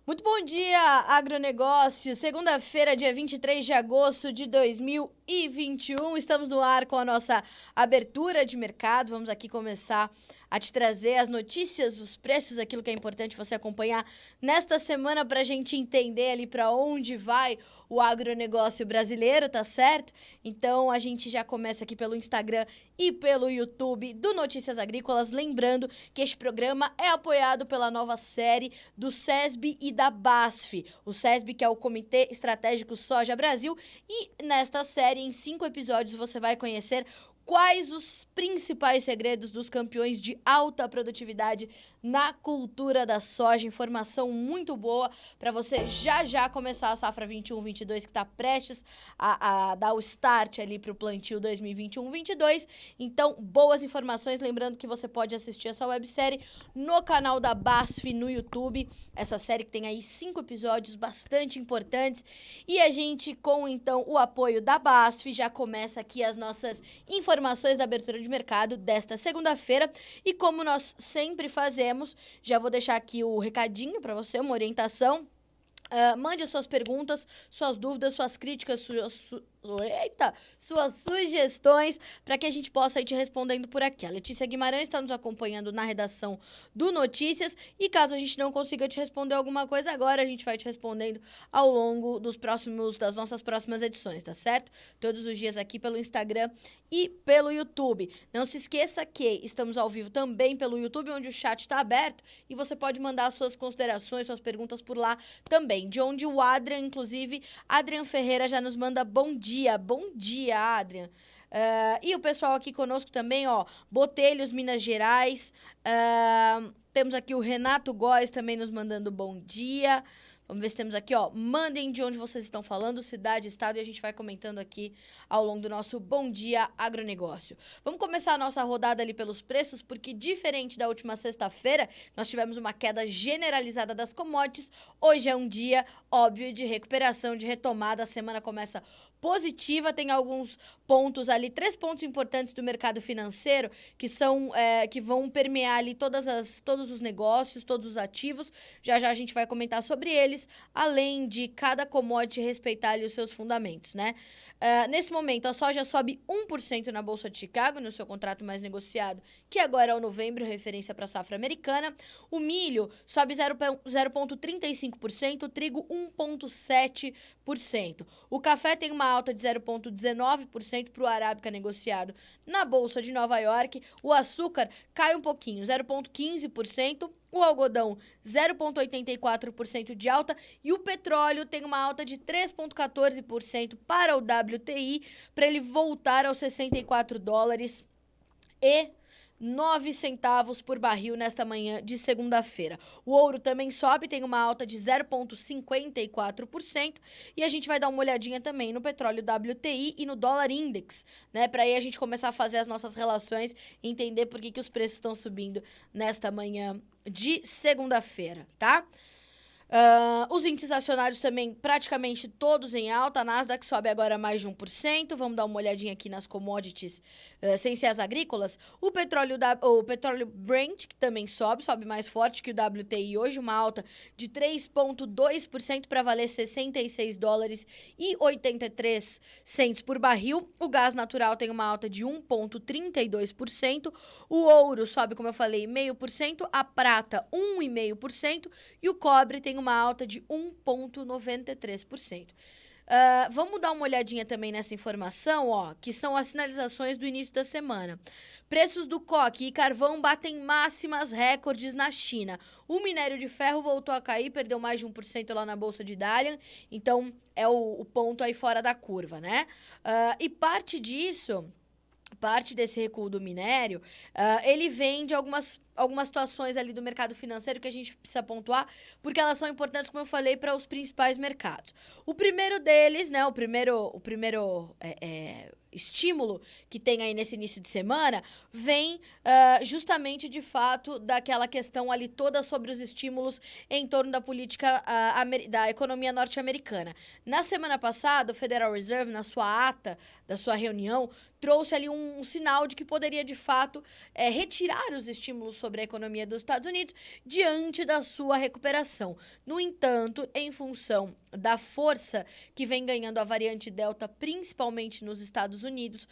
Muito bom dia, agronegócio. Segunda-feira, dia 23 de agosto de 2021. Estamos no ar com a nossa abertura de mercado. Vamos aqui começar a te trazer as notícias, os preços, aquilo que é importante você acompanhar nesta semana para a gente entender ali para onde vai o agronegócio brasileiro, tá certo? Então a gente já começa aqui pelo Instagram e pelo YouTube do Notícias Agrícolas. Lembrando que este programa é apoiado pela nova série do SESB e da BASF. O SESB, que é o Comitê Estratégico Soja Brasil, e nesta série, em 5 episódios, você vai conhecer quais os principais segredos dos campeões de alta produtividade na cultura da soja. Informação muito boa para você já começar a safra 21-22, que está prestes a dar o start ali para o plantio 2021-22. Então, boas informações. Lembrando que você pode assistir essa websérie no canal da BASF no YouTube. Essa série que tem aí 5 episódios bastante importantes. E a gente, com então o apoio da BASF, já começa aqui as nossas informações da abertura de mercado desta segunda-feira. E como nós sempre fazemos, já vou deixar aqui o recadinho para você, uma orientação. Mande as suas perguntas, suas dúvidas, suas críticas, suas sugestões, para que a gente possa ir te respondendo por aqui. A Letícia Guimarães está nos acompanhando na redação do Notícias, e caso a gente não consiga te responder alguma coisa agora, a gente vai te respondendo ao longo das nossas próximas edições, tá certo? Todos os dias aqui pelo Instagram e pelo YouTube. Não se esqueça que estamos ao vivo também pelo YouTube, onde o chat está aberto, e você pode mandar suas considerações, suas perguntas por lá também. De onde o Adrian, inclusive, Adrian Ferreira já nos manda bom dia. Bom dia, Adrian. E o pessoal aqui conosco também, ó, Botelhos, Minas Gerais. Temos aqui o Renato Góes também nos mandando bom dia. Vamos ver se temos aqui, ó, mandem de onde vocês estão falando, cidade, estado, e a gente vai comentando aqui ao longo do nosso Bom Dia Agronegócio. Vamos começar a nossa rodada ali pelos preços, porque diferente da última sexta-feira, nós tivemos uma queda generalizada das commodities. Hoje é um dia, óbvio, de recuperação, de retomada. A semana começa positiva, tem alguns pontos ali, 3 pontos importantes do mercado financeiro, que vão permear ali todos os negócios, todos os ativos. Já a gente vai comentar sobre eles, além de cada commodity respeitar ali os seus fundamentos, né? Nesse momento, a soja sobe 1% na Bolsa de Chicago, no seu contrato mais negociado, que agora é o novembro, referência para a safra americana. O milho sobe 0,35%, o trigo 1,7%. O café tem uma alta de 0,19% para o arábica negociado na Bolsa de Nova York. O açúcar cai um pouquinho, 0,15%. O algodão, 0,84% de alta, e o petróleo tem uma alta de 3,14% para o WTI, para ele voltar aos $64,09 por barril nesta manhã de segunda-feira. O ouro também sobe, tem uma alta de 0,54%, e a gente vai dar uma olhadinha também no petróleo WTI e no dólar index, né? Para aí a gente começar a fazer as nossas relações e entender por que os preços estão subindo nesta manhã de segunda-feira, tá? Os índices acionários também praticamente todos em alta. A Nasdaq sobe agora mais de 1%. Vamos dar uma olhadinha aqui nas commodities sem ser as agrícolas. O petróleo Brent, que também sobe mais forte que o WTI hoje, uma alta de 3,2% para valer $66,83 por barril. O gás natural tem uma alta de 1,32%. O ouro sobe, como eu falei, 0,5%. A prata, 1,5%. E o cobre tem uma alta de 1,93%. Vamos dar uma olhadinha também nessa informação, ó, que são as sinalizações do início da semana. Preços do coque e carvão batem máximas recordes na China. O minério de ferro voltou a cair, perdeu mais de 1% lá na Bolsa de Dalian, então é o ponto aí fora da curva, né? E parte desse recuo do minério, ele vem de algumas situações ali do mercado financeiro que a gente precisa pontuar, porque elas são importantes, como eu falei, para os principais mercados. O primeiro deles, né, o primeiro estímulo que tem aí nesse início de semana vem justamente, de fato, daquela questão ali toda sobre os estímulos em torno da política da economia norte-americana. Na semana passada, o Federal Reserve, na sua ata da sua reunião, trouxe ali um sinal de que poderia, de fato, retirar os estímulos sobre a economia dos Estados Unidos diante da sua recuperação. No entanto, em função da força que vem ganhando a variante Delta, principalmente nos Estados Unidos,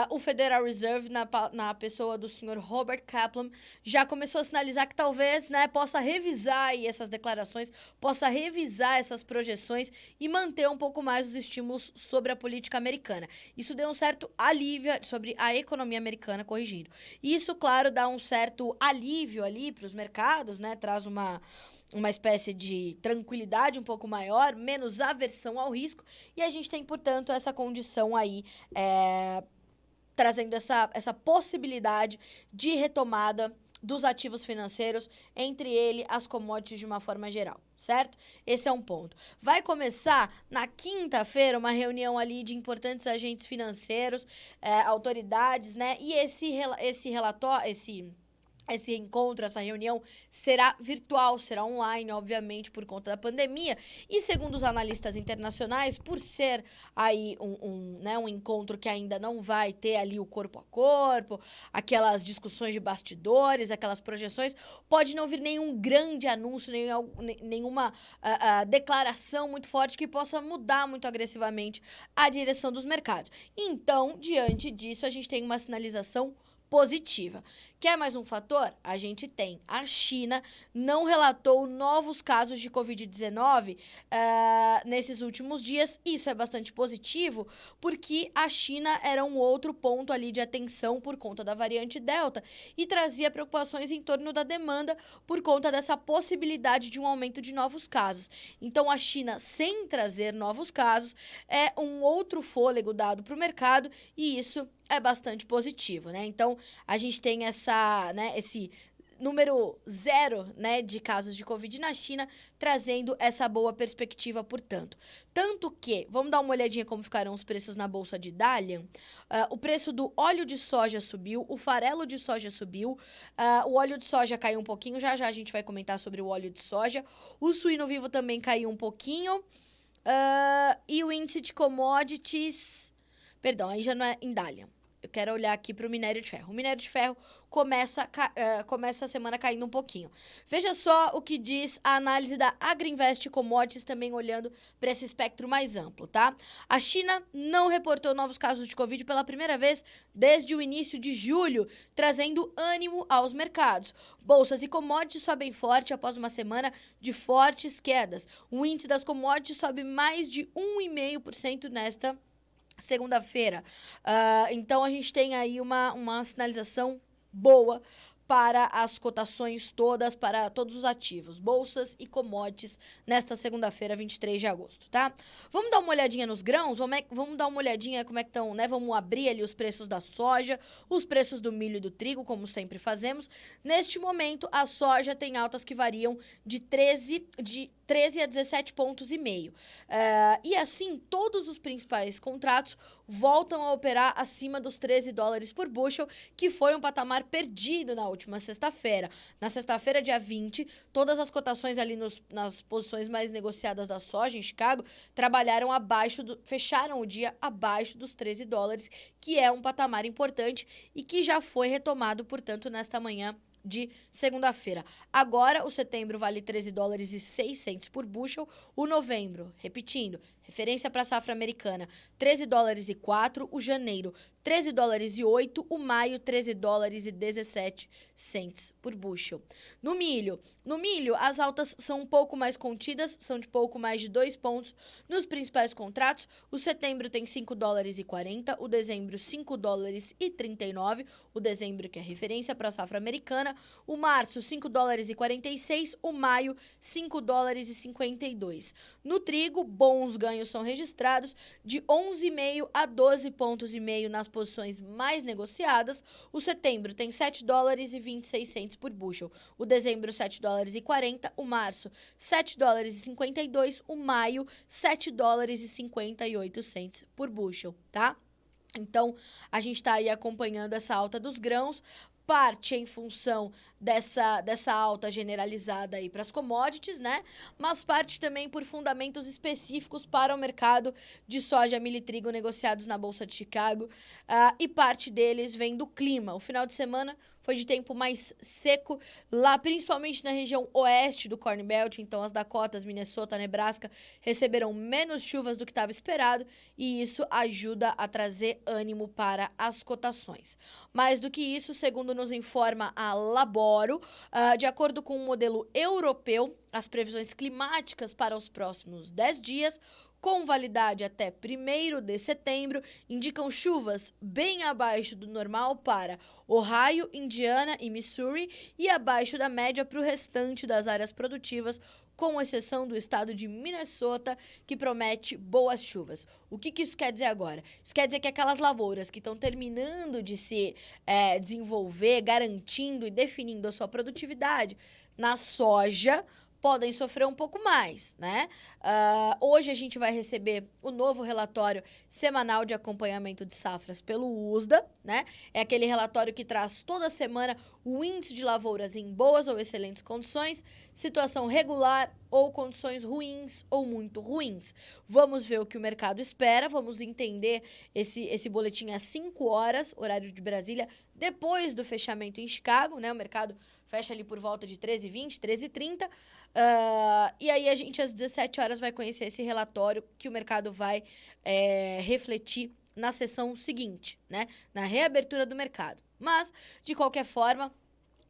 o Federal Reserve, na pessoa do senhor Robert Kaplan, já começou a sinalizar que talvez, né, possa revisar aí essas declarações, possa revisar essas projeções e manter um pouco mais os estímulos sobre a política americana. Isso deu um certo alívio sobre a economia americana, corrigindo. Isso, claro, dá um certo alívio ali para os mercados, né, traz uma espécie de tranquilidade um pouco maior, menos aversão ao risco, e a gente tem, portanto, essa condição aí, trazendo essa possibilidade de retomada dos ativos financeiros, entre ele as commodities de uma forma geral, certo? Esse é um ponto. Vai começar na quinta-feira uma reunião ali de importantes agentes financeiros, autoridades, né? E esse relatório, esse encontro, essa reunião será virtual, será online, obviamente, por conta da pandemia. E segundo os analistas internacionais, por ser aí um encontro que ainda não vai ter ali o corpo a corpo, aquelas discussões de bastidores, aquelas projeções, pode não vir nenhum grande anúncio, nenhuma declaração muito forte que possa mudar muito agressivamente a direção dos mercados. Então, diante disso, a gente tem uma sinalização positiva. Quer mais um fator? A gente tem. A China não relatou novos casos de Covid-19 nesses últimos dias. Isso é bastante positivo, porque a China era um outro ponto ali de atenção por conta da variante Delta e trazia preocupações em torno da demanda por conta dessa possibilidade de um aumento de novos casos. Então, a China, sem trazer novos casos, é um outro fôlego dado para o mercado e isso é bastante positivo, né? Então, a gente tem esse número zero, né, de casos de Covid na China, trazendo essa boa perspectiva, portanto. Tanto que, vamos dar uma olhadinha como ficaram os preços na Bolsa de Dalian. O preço do óleo de soja subiu, o farelo de soja subiu, o óleo de soja caiu um pouquinho, já a gente vai comentar sobre o óleo de soja. O suíno vivo também caiu um pouquinho. E o índice de commodities... Perdão, aí já não é em Dalian. Eu quero olhar aqui para o minério de ferro. O minério de ferro começa a semana caindo um pouquinho. Veja só o que diz a análise da Agriinvest Commodities, também olhando para esse espectro mais amplo, tá? A China não reportou novos casos de Covid pela primeira vez desde o início de julho, trazendo ânimo aos mercados. Bolsas e commodities sobem forte após uma semana de fortes quedas. O índice das commodities sobe mais de 1,5% nesta segunda-feira. Então, a gente tem aí uma sinalização boa para as cotações todas, para todos os ativos, bolsas e commodities, nesta segunda-feira, 23 de agosto, tá? Vamos dar uma olhadinha nos grãos? Vamos dar uma olhadinha como é que estão, né? Vamos abrir ali os preços da soja, os preços do milho e do trigo, como sempre fazemos. Neste momento, a soja tem altas que variam de 13 a 17 pontos e meio. E assim, todos os principais contratos voltam a operar acima dos 13 dólares por bushel, que foi um patamar perdido na última sexta-feira. Na sexta-feira, dia 20, todas as cotações ali nas posições mais negociadas da soja em Chicago fecharam o dia abaixo dos 13 dólares, que é um patamar importante e que já foi retomado, portanto, nesta manhã de segunda-feira. Agora, o setembro vale 13 dólares e 6 cents por bushel. O novembro, repetindo, referência para a safra americana, 13 dólares e 4. O janeiro, 13 dólares e 8. O maio, 13 dólares e 17 cents por bushel. No milho, as altas são um pouco mais contidas, são de pouco mais de 2 pontos nos principais contratos. O setembro tem 5 dólares e 40. O dezembro, 5 dólares e 39. O dezembro, que é referência para a safra americana. O março, 5 dólares e 46. O maio, 5 dólares e 52. No trigo, bons ganhos são registrados de 11,5 a 12 pontos e meio nas posições mais negociadas. O setembro tem 7 dólares e 26 cents por bushel. O dezembro, 7 dólares e 40. O março, 7 dólares e 52. O maio, 7 dólares e 58 cents por bushel, tá? Então, a gente está aí acompanhando essa alta dos grãos, parte em função dessa alta generalizada aí para as commodities, né? Mas parte também por fundamentos específicos para o mercado de soja, milho e trigo negociados na Bolsa de Chicago. E parte deles vem do clima. O final de semana foi de tempo mais seco, lá principalmente na região oeste do Corn Belt, então as Dakotas, Minnesota, Nebraska receberam menos chuvas do que estava esperado e isso ajuda a trazer ânimo para as cotações. Mais do que isso, segundo nos informa a Laboro, de acordo com o modelo europeu, as previsões climáticas para os próximos 10 dias, com validade até 1º de setembro, indicam chuvas bem abaixo do normal para Ohio, Indiana e Missouri e abaixo da média para o restante das áreas produtivas, com exceção do estado de Minnesota, que promete boas chuvas. O que isso quer dizer agora? Isso quer dizer que aquelas lavouras que estão terminando de se desenvolver, garantindo e definindo a sua produtividade na soja, podem sofrer um pouco mais, né? Hoje a gente vai receber o novo relatório semanal de acompanhamento de safras pelo USDA, né? É aquele relatório que traz toda semana o índice de lavouras em boas ou excelentes condições, situação regular ou condições ruins ou muito ruins. Vamos ver o que o mercado espera, vamos entender esse boletim às 5 horas, horário de Brasília, depois do fechamento em Chicago, né? O mercado fecha ali por volta de 13h20, 13h30. E aí a gente às 17 horas vai conhecer esse relatório que o mercado vai refletir na sessão seguinte, né? Na reabertura do mercado. Mas, de qualquer forma,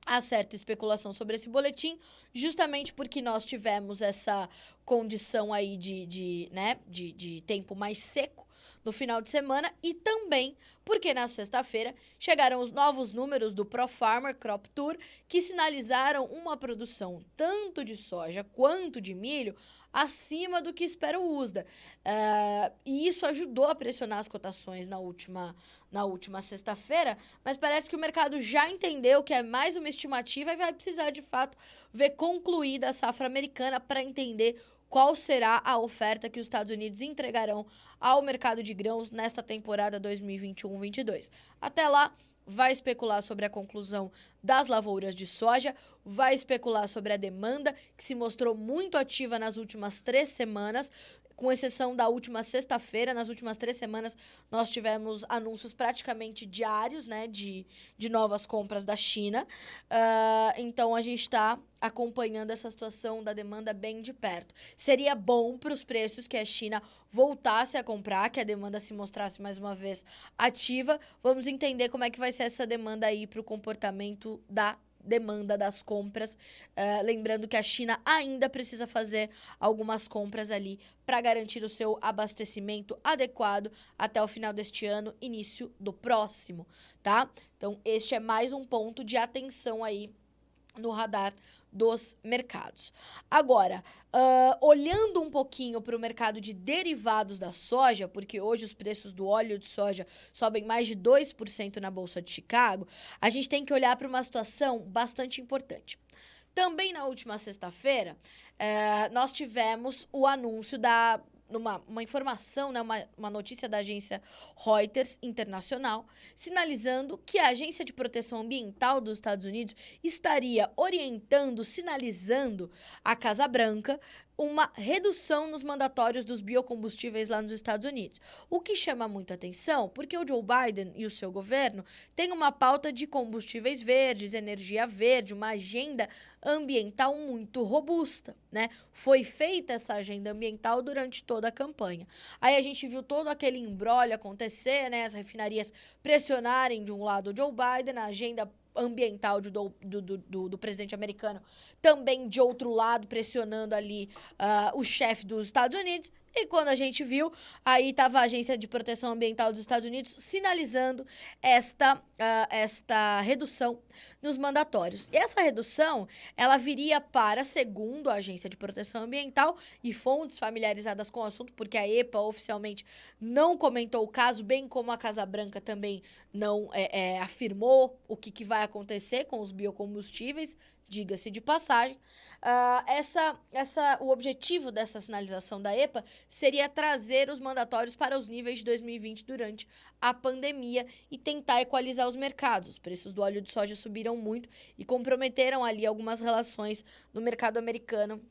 há certa especulação sobre esse boletim, justamente porque nós tivemos essa condição aí de tempo mais seco no final de semana e também porque na sexta-feira chegaram os novos números do ProFarmer Crop Tour que sinalizaram uma produção tanto de soja quanto de milho acima do que espera o USDA. E isso ajudou a pressionar as cotações na última sexta-feira, mas parece que o mercado já entendeu que é mais uma estimativa e vai precisar, de fato, ver concluída a safra americana para entender qual será a oferta que os Estados Unidos entregarão ao mercado de grãos nesta temporada 2021-22. Até lá, vai especular sobre a conclusão das lavouras de soja, vai especular sobre a demanda, que se mostrou muito ativa nas últimas 3 semanas, com exceção da última sexta-feira. Nas últimas 3 semanas, nós tivemos anúncios praticamente diários, né, de novas compras da China. Então, a gente está acompanhando essa situação da demanda bem de perto. Seria bom para os preços que a China voltasse a comprar, que a demanda se mostrasse mais uma vez ativa. Vamos entender como é que vai ser essa demanda aí para o comportamento da demanda das compras, lembrando que a China ainda precisa fazer algumas compras ali para garantir o seu abastecimento adequado até o final deste ano, início do próximo, tá? Então, este é mais um ponto de atenção aí no radar dos mercados. Agora, olhando um pouquinho para o mercado de derivados da soja, porque hoje os preços do óleo de soja sobem mais de 2% na Bolsa de Chicago, a gente tem que olhar para uma situação bastante importante. Também na última sexta-feira, nós tivemos o anúncio uma informação, né, uma notícia da agência Reuters Internacional, sinalizando que a Agência de Proteção Ambiental dos Estados Unidos estaria orientando, sinalizando à Casa Branca uma redução nos mandatórios dos biocombustíveis lá nos Estados Unidos. O que chama muita atenção, porque o Joe Biden e o seu governo têm uma pauta de combustíveis verdes, energia verde, uma agenda ambiental muito robusta, né? Foi feita essa agenda ambiental durante toda a campanha. Aí a gente viu todo aquele imbróglio acontecer, né? As refinarias pressionarem de um lado o Joe Biden, a agenda ambiental do presidente americano também de outro lado, pressionando ali o chefe dos Estados Unidos. E quando a gente viu, aí estava a Agência de Proteção Ambiental dos Estados Unidos sinalizando esta redução nos mandatórios. E essa redução, ela viria para, segundo a Agência de Proteção Ambiental e fontes familiarizadas com o assunto, porque a EPA oficialmente não comentou o caso, bem como a Casa Branca também não afirmou o que vai acontecer com os biocombustíveis. diga-se de passagem. O objetivo dessa sinalização da EPA seria trazer os mandatórios para os níveis de 2020 durante a pandemia e tentar equalizar os mercados. Os preços do óleo de soja subiram muito e comprometeram ali algumas relações no mercado americano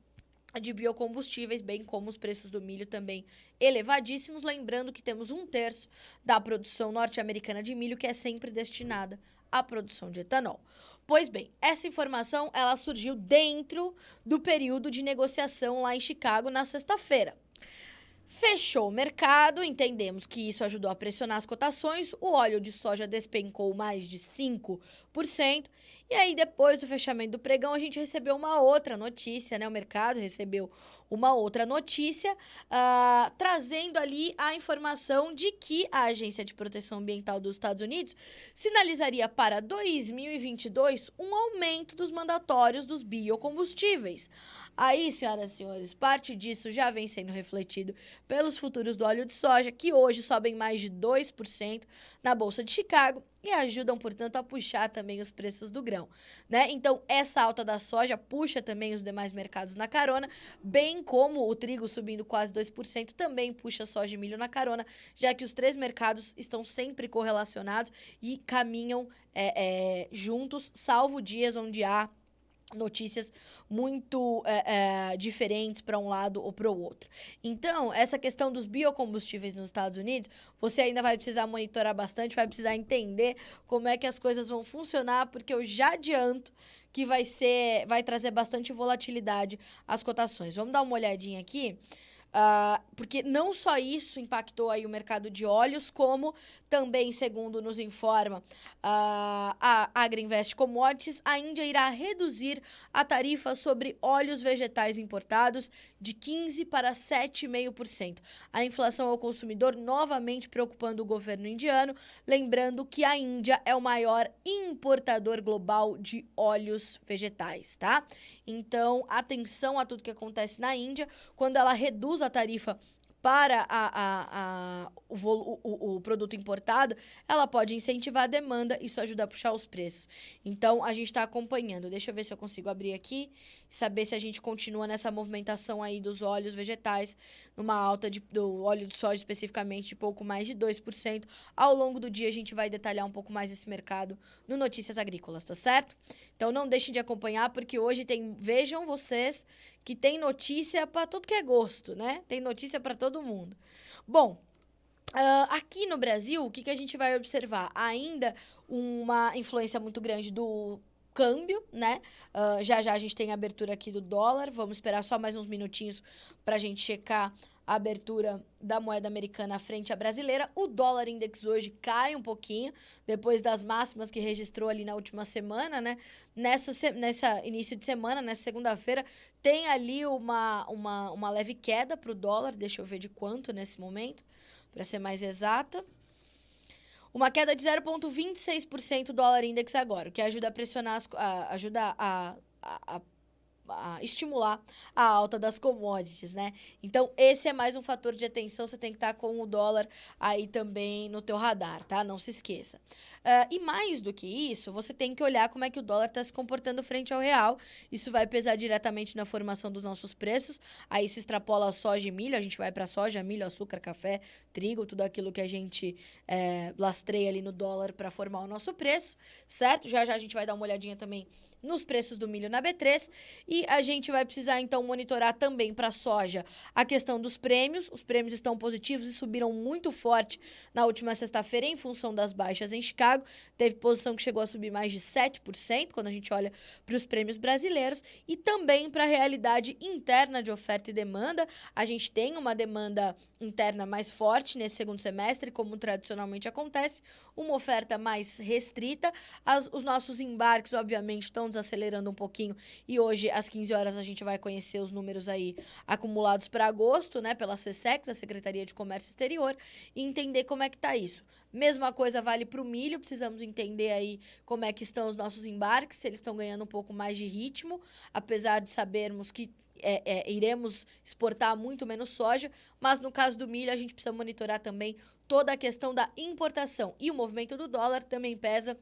de biocombustíveis, bem como os preços do milho também elevadíssimos. Lembrando que temos 1/3 da produção norte-americana de milho que é sempre destinada à produção de etanol. Pois bem, essa informação ela surgiu dentro do período de negociação lá em Chicago na sexta-feira. Fechou o mercado, entendemos que isso ajudou a pressionar as cotações, o óleo de soja despencou mais de 5%, e aí depois do fechamento do pregão a gente recebeu uma outra notícia, né? O mercado recebeu uma outra notícia, trazendo ali a informação de que a Agência de Proteção Ambiental dos Estados Unidos sinalizaria para 2022 um aumento dos mandatórios dos biocombustíveis. Aí, senhoras e senhores, parte disso já vem sendo refletido pelos futuros do óleo de soja, que hoje sobem mais de 2% na Bolsa de Chicago e ajudam, portanto, a puxar também os preços do grão, né? Então, essa alta da soja puxa também os demais mercados na carona, bem como o trigo subindo quase 2% também puxa soja e milho na carona, já que os três mercados estão sempre correlacionados e caminham juntos, salvo dias onde há notícias muito diferentes para um lado ou para o outro. Então, essa questão dos biocombustíveis nos Estados Unidos, você ainda vai precisar monitorar bastante, vai precisar entender como é que as coisas vão funcionar, porque eu já adianto que vai trazer bastante volatilidade às cotações. Vamos dar uma olhadinha aqui. Porque não só isso impactou aí o mercado de óleos, como também, segundo nos informa a Agriinvest Commodities, a Índia irá reduzir a tarifa sobre óleos vegetais importados de 15% para 7,5%. A inflação ao consumidor novamente preocupando o governo indiano, lembrando que a Índia é o maior importador global de óleos vegetais, tá? Então, atenção a tudo que acontece na Índia, quando ela reduz a tarifa para o produto importado, ela pode incentivar a demanda, isso ajuda a puxar os preços. Então, a gente está acompanhando. Deixa eu ver se eu consigo abrir aqui e saber se a gente continua nessa movimentação aí dos óleos vegetais, numa alta do óleo de soja especificamente de pouco mais de 2%. Ao longo do dia, a gente vai detalhar um pouco mais esse mercado no Notícias Agrícolas, tá certo? Então, não deixem de acompanhar, porque hoje vejam vocês que tem notícia para tudo que é gosto, né? Tem notícia para todo mundo. Bom, aqui no Brasil, o que a gente vai observar? Ainda uma influência muito grande do câmbio, né? Já a gente tem a abertura aqui do dólar. Vamos esperar só mais uns minutinhos para a gente checar a abertura da moeda americana frente à brasileira. O dólar index hoje cai um pouquinho, depois das máximas que registrou ali na última semana, né? Nessa início de semana, nessa segunda-feira, tem ali uma leve queda para o dólar. Deixa eu ver de quanto nesse momento, para ser mais exata. Uma queda de 0,26% do dólar index agora, o que ajuda a pressionar, ajuda a estimular a alta das commodities, né? Então, esse é mais um fator de atenção, você tem que estar com o dólar aí também no teu radar, tá? Não se esqueça. E mais do que isso, você tem que olhar como é que o dólar está se comportando frente ao real. Isso vai pesar diretamente na formação dos nossos preços. Aí isso extrapola a soja e milho, a gente vai para soja, milho, açúcar, café, trigo, tudo aquilo que a gente lastreia ali no dólar para formar o nosso preço, certo? Já a gente vai dar uma olhadinha também nos preços do milho na B3, e a gente vai precisar, então, monitorar também para a soja a questão dos prêmios. Os prêmios estão positivos e subiram muito forte na última sexta-feira em função das baixas em Chicago. Teve posição que chegou a subir mais de 7% quando a gente olha para os prêmios brasileiros, e também para a realidade interna de oferta e demanda. A gente tem uma demanda interna mais forte nesse segundo semestre, como tradicionalmente acontece, uma oferta mais restrita. Os nossos embarques, obviamente, estão desacelerando um pouquinho, e hoje, às 15 horas, a gente vai conhecer os números aí acumulados para agosto, né, pela SECEX, a Secretaria de Comércio Exterior, e entender como é que tá isso. Mesma coisa vale para o milho, precisamos entender aí como é que estão os nossos embarques, se eles estão ganhando um pouco mais de ritmo, apesar de sabermos que iremos exportar muito menos soja, mas no caso do milho a gente precisa monitorar também toda a questão da importação, e o movimento do dólar também pesa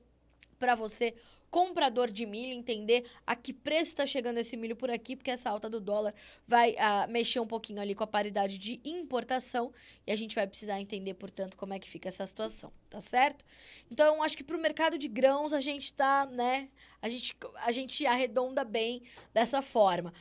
para você, comprador de milho, entender a que preço está chegando esse milho por aqui, porque essa alta do dólar vai mexer um pouquinho ali com a paridade de importação e a gente vai precisar entender, portanto, como é que fica essa situação, tá certo? Então, acho que para o mercado de grãos a gente tá, né? A gente arredonda bem dessa forma.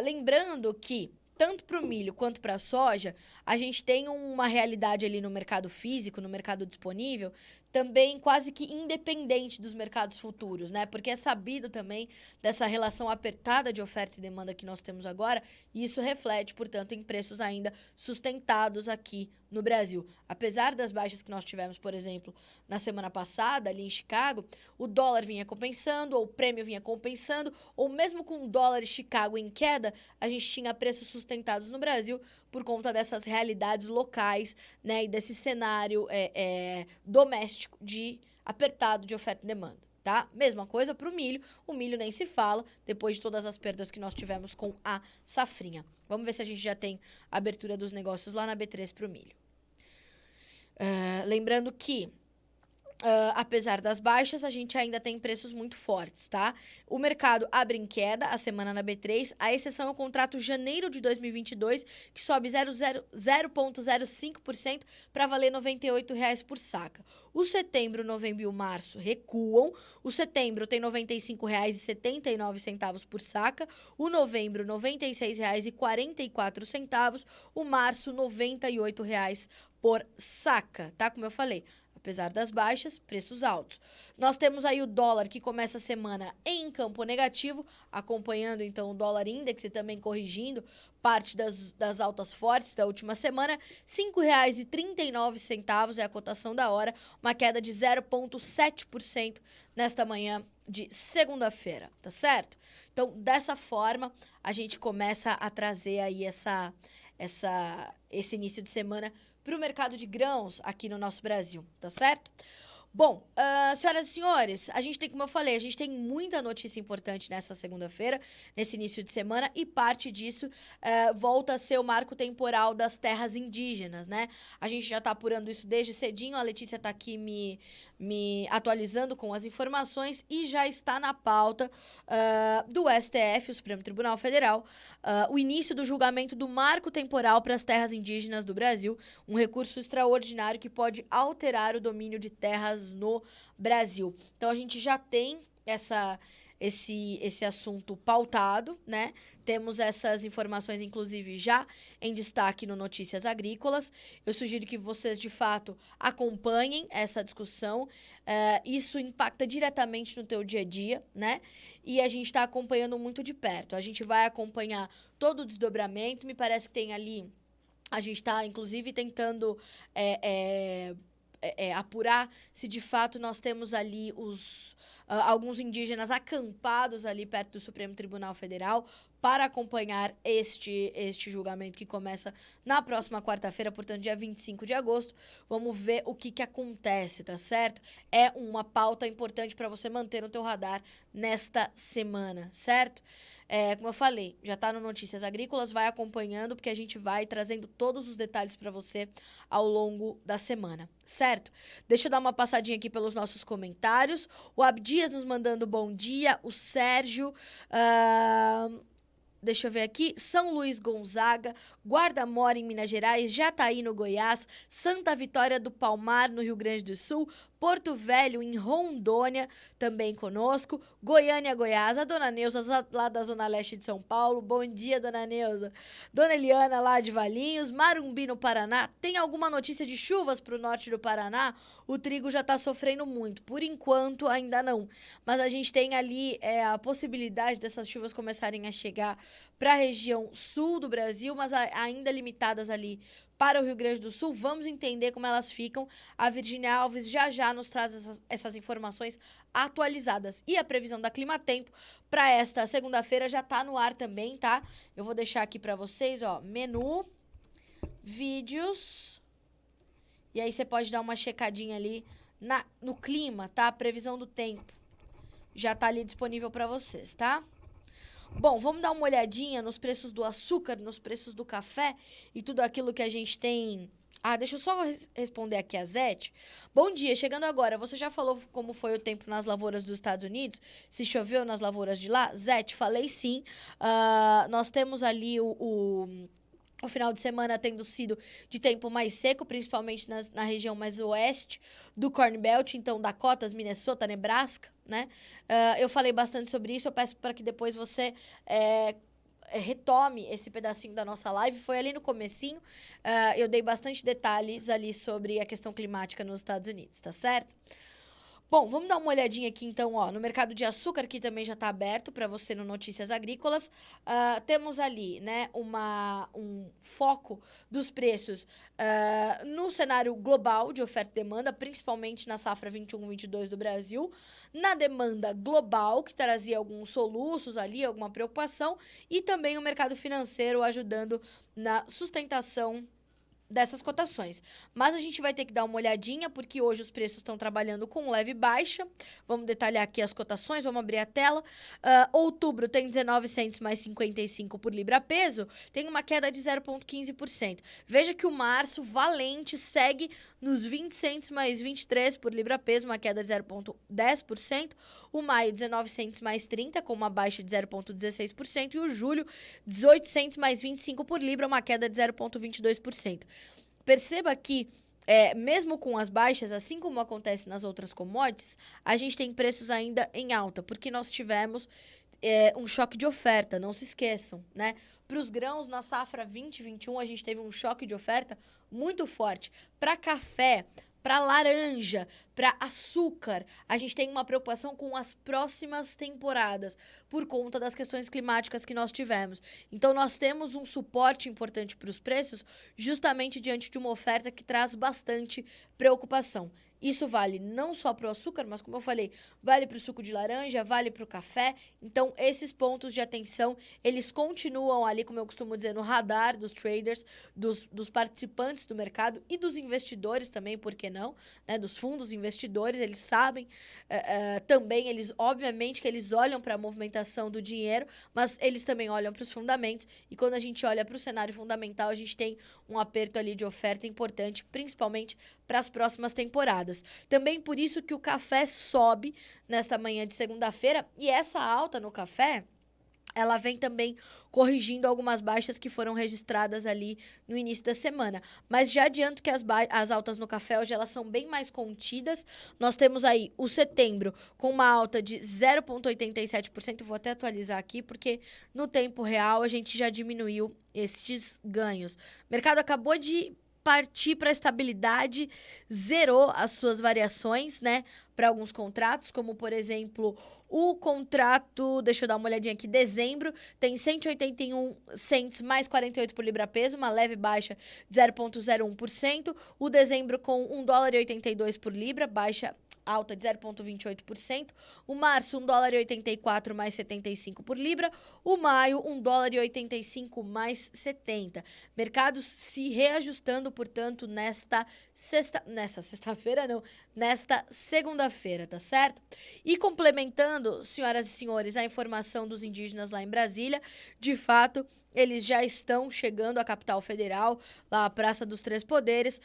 Lembrando que tanto para o milho quanto para a soja, a gente tem uma realidade ali no mercado físico, no mercado disponível, também quase que independente dos mercados futuros, né? Porque é sabido também dessa relação apertada de oferta e demanda que nós temos agora, e isso reflete, portanto, em preços ainda sustentados aqui no Brasil. Apesar das baixas que nós tivemos, por exemplo, na semana passada, ali em Chicago, o dólar vinha compensando, ou o prêmio vinha compensando, ou mesmo com o dólar e Chicago em queda, a gente tinha preços sustentados no Brasil por conta dessas realidades locais, né, e desse cenário doméstico de apertado de oferta e demanda, tá? Mesma coisa para o milho nem se fala, depois de todas as perdas que nós tivemos com a safrinha. Vamos ver se a gente já tem abertura dos negócios lá na B3 para o milho. Lembrando que apesar das baixas, a gente ainda tem preços muito fortes, tá? O mercado abre em queda a semana na B3, a exceção é o contrato janeiro de 2022, que sobe 0,05% para valer R$ 98,00 por saca. O setembro, novembro e o março recuam. O setembro tem R$ 95,79 por saca. O novembro, R$ 96,44. O março, R$ 98,00 por saca, tá? Como eu falei. Apesar das baixas, preços altos. Nós temos aí o dólar que começa a semana em campo negativo, acompanhando então o dólar index e também corrigindo parte das altas fortes da última semana. R$ 5,39 é a cotação da hora, uma queda de 0,7% nesta manhã de segunda-feira, tá certo? Então, dessa forma, a gente começa a trazer aí esse início de semana para o mercado de grãos aqui no nosso Brasil, tá certo? Bom, senhoras e senhores, a gente tem, como eu falei, a gente tem muita notícia importante nessa segunda-feira, nesse início de semana, e parte disso volta a ser o marco temporal das terras indígenas, né? A gente já tá apurando isso desde cedinho, a Letícia tá aqui me atualizando com as informações e já está na pauta do STF, o Supremo Tribunal Federal, o início do julgamento do marco temporal para as terras indígenas do Brasil, um recurso extraordinário que pode alterar o domínio de terras no Brasil. Então, a gente já tem esse assunto pautado, né? Temos essas informações, inclusive, já em destaque no Notícias Agrícolas. Eu sugiro que vocês, de fato, acompanhem essa discussão. Isso impacta diretamente no teu dia a dia, né? E a gente está acompanhando muito de perto. A gente vai acompanhar todo o desdobramento. Me parece que tem ali... A gente está, inclusive, tentando apurar se, de fato, nós temos ali alguns indígenas acampados ali perto do Supremo Tribunal Federal para acompanhar este julgamento que começa na próxima quarta-feira, portanto, dia 25 de agosto. Vamos ver o que acontece, tá certo? É uma pauta importante para você manter no teu radar nesta semana, certo? Como eu falei, já está no Notícias Agrícolas, vai acompanhando, porque a gente vai trazendo todos os detalhes para você ao longo da semana, certo? Deixa eu dar uma passadinha aqui pelos nossos comentários. O Abdias nos mandando bom dia, o Sérgio... Deixa eu ver aqui, São Luís Gonzaga, Guarda-Mora em Minas Gerais, Jataí no Goiás, Santa Vitória do Palmar no Rio Grande do Sul, Porto Velho em Rondônia também conosco, Goiânia, Goiás, a Dona Neuza lá da Zona Leste de São Paulo, bom dia Dona Neuza, Dona Eliana lá de Valinhos, Marumbi no Paraná, tem alguma notícia de chuvas para o norte do Paraná? O trigo já está sofrendo muito, por enquanto ainda não, mas a gente tem ali a possibilidade dessas chuvas começarem a chegar para a região sul do Brasil, mas ainda limitadas ali para o Rio Grande do Sul. Vamos entender como elas ficam. A Virgínia Alves já nos traz essas informações atualizadas. E a previsão da Climatempo para esta segunda-feira já está no ar também, tá? Eu vou deixar aqui para vocês, ó, menu, vídeos, e aí você pode dar uma checadinha ali no clima, tá? A previsão do tempo já tá ali disponível para vocês, tá? Bom, vamos dar uma olhadinha nos preços do açúcar, nos preços do café e tudo aquilo que a gente tem Deixa eu só responder aqui a Zete. Bom dia, chegando agora. Você já falou como foi o tempo nas lavouras dos Estados Unidos? Se choveu nas lavouras de lá? Zete, falei sim. Nós temos ali o final de semana tendo sido de tempo mais seco, principalmente na região mais oeste do Corn Belt, então Dakotas, Minnesota, Nebraska, né? Eu falei bastante sobre isso, eu peço para que depois você retome esse pedacinho da nossa live. Foi ali no comecinho, eu dei bastante detalhes ali sobre a questão climática nos Estados Unidos, tá certo? Bom, vamos dar uma olhadinha aqui, então, ó, no mercado de açúcar, que também já está aberto para você no Notícias Agrícolas. Temos ali, né, um foco dos preços no cenário global de oferta e demanda, principalmente na safra 21-22 do Brasil, na demanda global, que trazia alguns soluços ali, alguma preocupação, e também o mercado financeiro ajudando na sustentação dessas cotações. Mas a gente vai ter que dar uma olhadinha, porque hoje os preços estão trabalhando com leve baixa. Vamos detalhar aqui as cotações, vamos abrir a tela. Outubro tem 19 cents mais 55 por libra peso, tem uma queda de 0,15%. Veja que o março valente segue nos 20 cents mais 23 por libra peso, uma queda de 0,10%. O maio, 19 cents mais 30, com uma baixa de 0,16%. E o julho, 18 cents mais 25 por libra, uma queda de 0,22%. Perceba que, mesmo com as baixas, assim como acontece nas outras commodities, a gente tem preços ainda em alta, porque nós tivemos um choque de oferta, não se esqueçam, né? Para os grãos, na safra 2021, a gente teve um choque de oferta muito forte. Para café, para laranja, para açúcar, a gente tem uma preocupação com as próximas temporadas, por conta das questões climáticas que nós tivemos. Então, nós temos um suporte importante para os preços, justamente diante de uma oferta que traz bastante preocupação. Isso vale não só para o açúcar, mas, como eu falei, vale para o suco de laranja, vale para o café. Então, esses pontos de atenção, eles continuam ali, como eu costumo dizer, no radar dos traders, dos participantes do mercado e dos investidores também, por que não? Né? Dos fundos investidores, eles sabem também, obviamente que eles olham para a movimentação do dinheiro, mas eles também olham para os fundamentos. E quando a gente olha para o cenário fundamental, a gente tem um aperto ali de oferta importante, principalmente para as próximas temporadas. Também por isso que o café sobe nesta manhã de segunda-feira, e essa alta no café, ela vem também corrigindo algumas baixas que foram registradas ali no início da semana. Mas já adianto que as altas no café hoje elas são bem mais contidas. Nós temos aí o setembro com uma alta de 0,87%. Vou até atualizar aqui, porque no tempo real a gente já diminuiu estes ganhos. O mercado acabou de partir para a estabilidade, zerou as suas variações, né, para alguns contratos, como, por exemplo, o contrato, deixa eu dar uma olhadinha aqui, dezembro, tem 181 cents mais 48 por libra peso, uma leve baixa de 0,01%. O dezembro com 1 dólar e 82 por libra, baixa alta de 0,28%. O março, 1 dólar e 84 mais 75 por libra. O maio, 1 dólar e 85 mais 70. Mercado se reajustando, portanto, nesta segunda-feira, tá certo? E complementando, senhoras e senhores, a informação dos indígenas lá em Brasília, de fato, eles já estão chegando à capital federal, lá à Praça dos Três Poderes,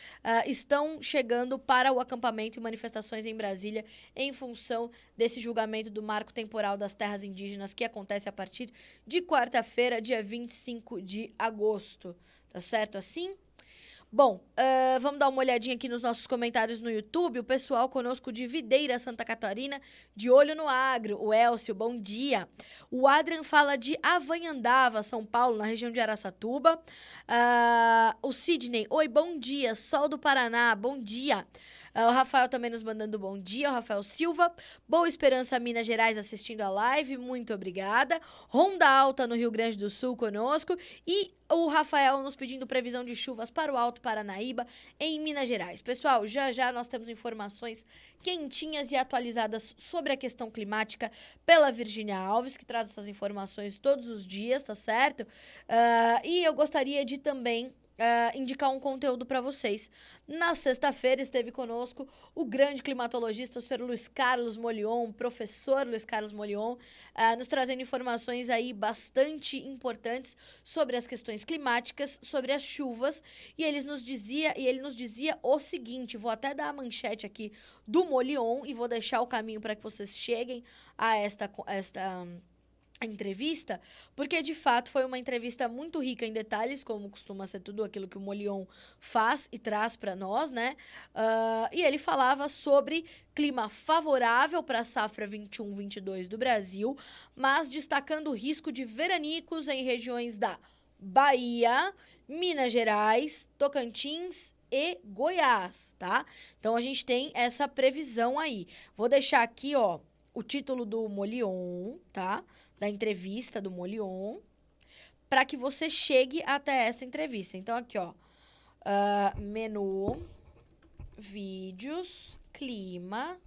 estão chegando para o acampamento e manifestações em Brasília em função desse julgamento do marco temporal das terras indígenas que acontece a partir de quarta-feira, dia 25 de agosto. Tá certo assim? Bom, vamos dar uma olhadinha aqui nos nossos comentários no YouTube. O pessoal conosco de Videira, Santa Catarina, de olho no agro. O Elcio, bom dia. O Adrian fala de Avanhandava, São Paulo, na região de Araçatuba. O Sidney, oi, bom dia. Sol do Paraná, bom dia. O Rafael também nos mandando bom dia, o Rafael Silva. Boa Esperança, Minas Gerais, assistindo a live, muito obrigada. Ronda Alta, no Rio Grande do Sul, conosco. E o Rafael nos pedindo previsão de chuvas para o Alto Paranaíba, em Minas Gerais. Pessoal, já nós temos informações quentinhas e atualizadas sobre a questão climática pela Virgínia Alves, que traz essas informações todos os dias, tá certo? E eu gostaria de também indicar um conteúdo para vocês. Na sexta-feira esteve conosco o grande climatologista, o senhor Luiz Carlos Molion, professor Luiz Carlos Molion, nos trazendo informações aí bastante importantes sobre as questões climáticas, sobre as chuvas, e ele nos dizia o seguinte, vou até dar a manchete aqui do Molion e vou deixar o caminho para que vocês cheguem a esta entrevista, porque de fato foi uma entrevista muito rica em detalhes, como costuma ser tudo aquilo que o Molion faz e traz para nós, né? E ele falava sobre clima favorável para a safra 21-22 do Brasil, mas destacando o risco de veranicos em regiões da Bahia, Minas Gerais, Tocantins e Goiás, tá? Então a gente tem essa previsão aí. Vou deixar aqui, ó, o título do Molion, tá? Da entrevista do Molion, para que você chegue até esta entrevista. Então, aqui, ó, menu, vídeos, clima,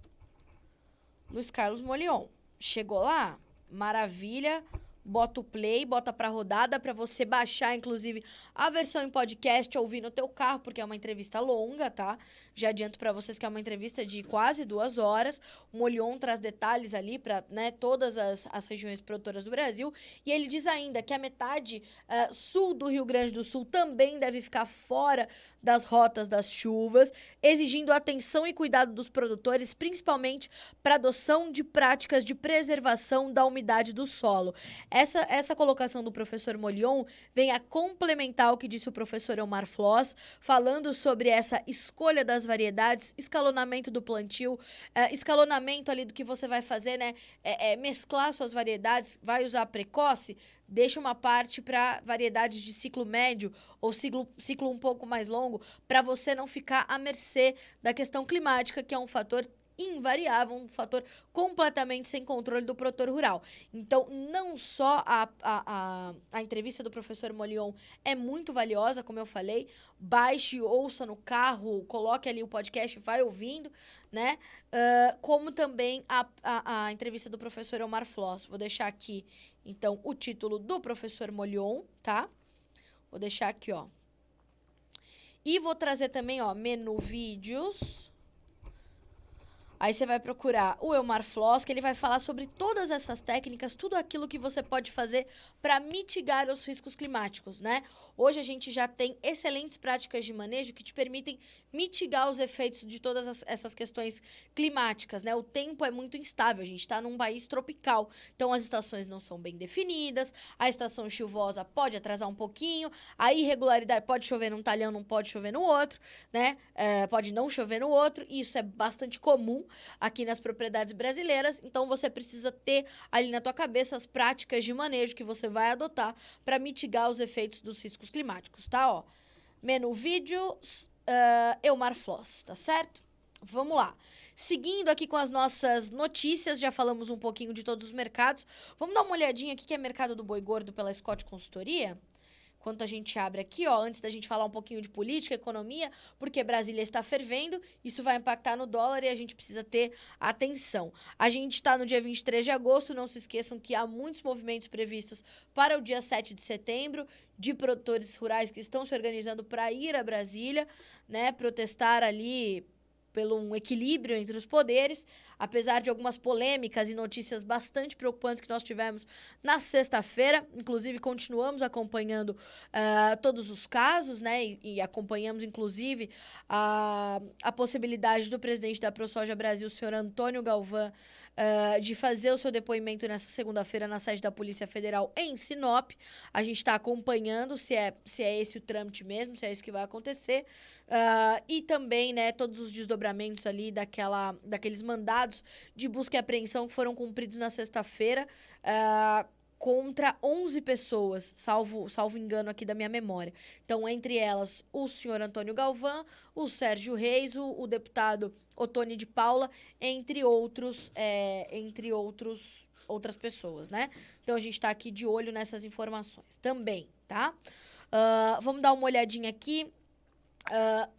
Luiz Carlos Molion. Chegou lá? Maravilha. Bota o play, bota pra rodada para você baixar, inclusive, a versão em podcast, ouvir no teu carro, porque é uma entrevista longa, tá? Já adianto para vocês que é uma entrevista de quase 2 horas. O Molion traz detalhes ali para, né, todas as regiões produtoras do Brasil. E ele diz ainda que a metade sul do Rio Grande do Sul também deve ficar fora das rotas das chuvas, exigindo atenção e cuidado dos produtores, principalmente para adoção de práticas de preservação da umidade do solo. Essa colocação do professor Molion vem a complementar o que disse o professor Elmar Floss, falando sobre essa escolha das variedades, escalonamento do plantio, escalonamento ali do que você vai fazer, né? Mesclar suas variedades, vai usar precoce, deixa uma parte para variedades de ciclo médio ou ciclo um pouco mais longo, para você não ficar à mercê da questão climática, que é um fator invariável, um fator completamente sem controle do produtor rural. Então, não só a entrevista do professor Molion é muito valiosa, como eu falei, baixe, ouça no carro, coloque ali o podcast, vai ouvindo, né? Como também a entrevista do professor Elmar Floss. Vou deixar aqui, então, o título do professor Molion, tá? Vou deixar aqui, ó. E vou trazer também, ó, menu vídeos. Aí você vai procurar o Elmar Floss, que ele vai falar sobre todas essas técnicas, tudo aquilo que você pode fazer para mitigar os riscos climáticos, né? Hoje a gente já tem excelentes práticas de manejo que te permitem mitigar os efeitos de todas essas questões climáticas, né? O tempo é muito instável, a gente está num país tropical, então as estações não são bem definidas, a estação chuvosa pode atrasar um pouquinho, a irregularidade pode chover num talhão, não pode chover no outro, né? Pode não chover no outro, e isso é bastante comum aqui nas propriedades brasileiras, então você precisa ter ali na tua cabeça as práticas de manejo que você vai adotar para mitigar os efeitos dos riscos climáticos, tá? Ó, menu vídeos, Elmar Floss, tá certo? Vamos lá. Seguindo aqui com as nossas notícias, já falamos um pouquinho de todos os mercados. Vamos dar uma olhadinha aqui que é mercado do boi gordo pela Scott Consultoria? Enquanto a gente abre aqui, ó, antes da gente falar um pouquinho de política, economia, porque Brasília está fervendo, isso vai impactar no dólar e a gente precisa ter atenção. A gente está no dia 23 de agosto, não se esqueçam que há muitos movimentos previstos para o dia 7 de setembro, de produtores rurais que estão se organizando para ir a Brasília, né, protestar ali pelo um equilíbrio entre os poderes, apesar de algumas polêmicas e notícias bastante preocupantes que nós tivemos na sexta-feira. Inclusive, continuamos acompanhando todos os casos, né? E acompanhamos, inclusive, a possibilidade do presidente da ProSoja Brasil, o senhor Antônio Galvão, de fazer o seu depoimento nessa segunda-feira na sede da Polícia Federal em Sinop. A gente está acompanhando se é esse o trâmite mesmo, se é isso que vai acontecer. E também, né, todos os desdobramentos ali daqueles mandados de busca e apreensão que foram cumpridos na sexta-feira contra 11 pessoas, salvo engano aqui da minha memória. Então, entre elas, o senhor Antônio Galvão, o Sérgio Reis, o deputado Ottoni de Paula, entre outras pessoas, né? Então, a gente está aqui de olho nessas informações também, tá? Vamos dar uma olhadinha aqui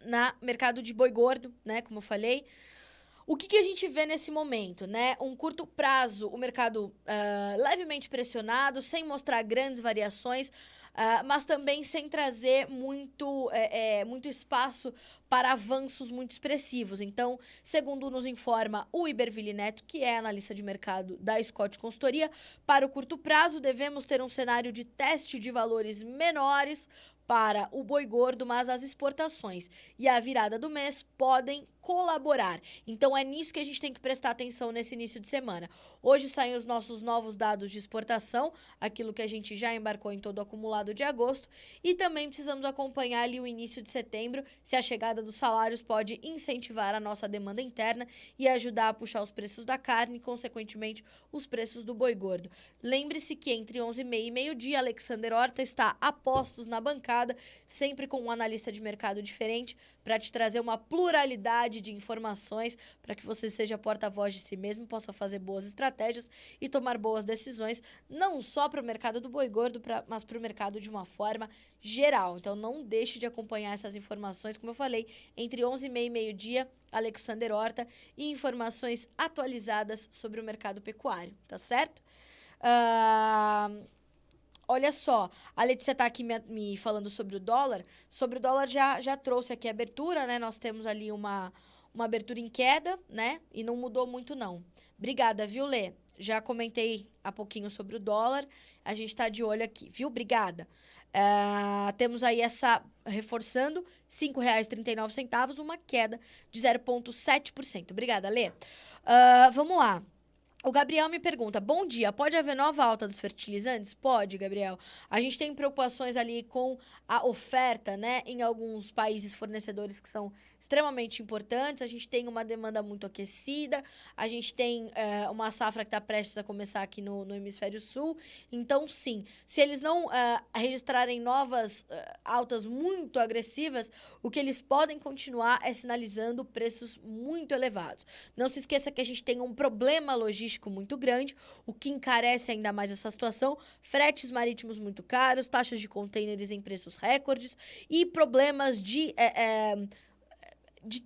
na mercado de boi gordo, né? Como eu falei. O que a gente vê nesse momento, né? Um curto prazo, o mercado levemente pressionado, sem mostrar grandes variações. mas também sem trazer muito espaço para avanços muito expressivos. Então, segundo nos informa o Iberville Neto, que é analista de mercado da Scott Consultoria, para o curto prazo devemos ter um cenário de teste de valores menores para o boi gordo, mas as exportações e a virada do mês podem colaborar. Então é nisso que a gente tem que prestar atenção nesse início de semana. Hoje saem os nossos novos dados de exportação, aquilo que a gente já embarcou em todo o acumulado de agosto, e também precisamos acompanhar ali o início de setembro, se a chegada dos salários pode incentivar a nossa demanda interna e ajudar a puxar os preços da carne e, consequentemente, os preços do boi gordo. Lembre-se que entre 11h30 e meio-dia, Alexander Horta está a postos na bancada, sempre com um analista de mercado diferente, para te trazer uma pluralidade de informações, para que você seja porta-voz de si mesmo, possa fazer boas estratégias e tomar boas decisões, não só para o mercado do boi gordo, mas para o mercado de uma forma geral. Então não deixe de acompanhar essas informações, como eu falei, entre 11h30 e meio-dia, Alexander Horta, e informações atualizadas sobre o mercado pecuário, tá certo? Olha só, a Letícia está aqui me falando sobre o dólar. Sobre o dólar já trouxe aqui a abertura, né? Nós temos ali uma abertura em queda, né? E não mudou muito, não. Obrigada, viu, Lê? Já comentei há pouquinho sobre o dólar. A gente está de olho aqui, viu? Obrigada. Temos aí reforçando, R$ 5,39, uma queda de 0,7%. Obrigada, Lê. Vamos lá. O Gabriel me pergunta, bom dia, pode haver nova alta dos fertilizantes? Pode, Gabriel. A gente tem preocupações ali com a oferta, né, em alguns países fornecedores que são extremamente importantes. A gente tem uma demanda muito aquecida, a gente tem uma safra que está prestes a começar aqui no Hemisfério Sul. Então, sim, se eles não registrarem novas altas muito agressivas, o que eles podem continuar é sinalizando preços muito elevados. Não se esqueça que a gente tem um problema logístico muito grande, o que encarece ainda mais essa situação, fretes marítimos muito caros, taxas de contêineres em preços recordes e problemas de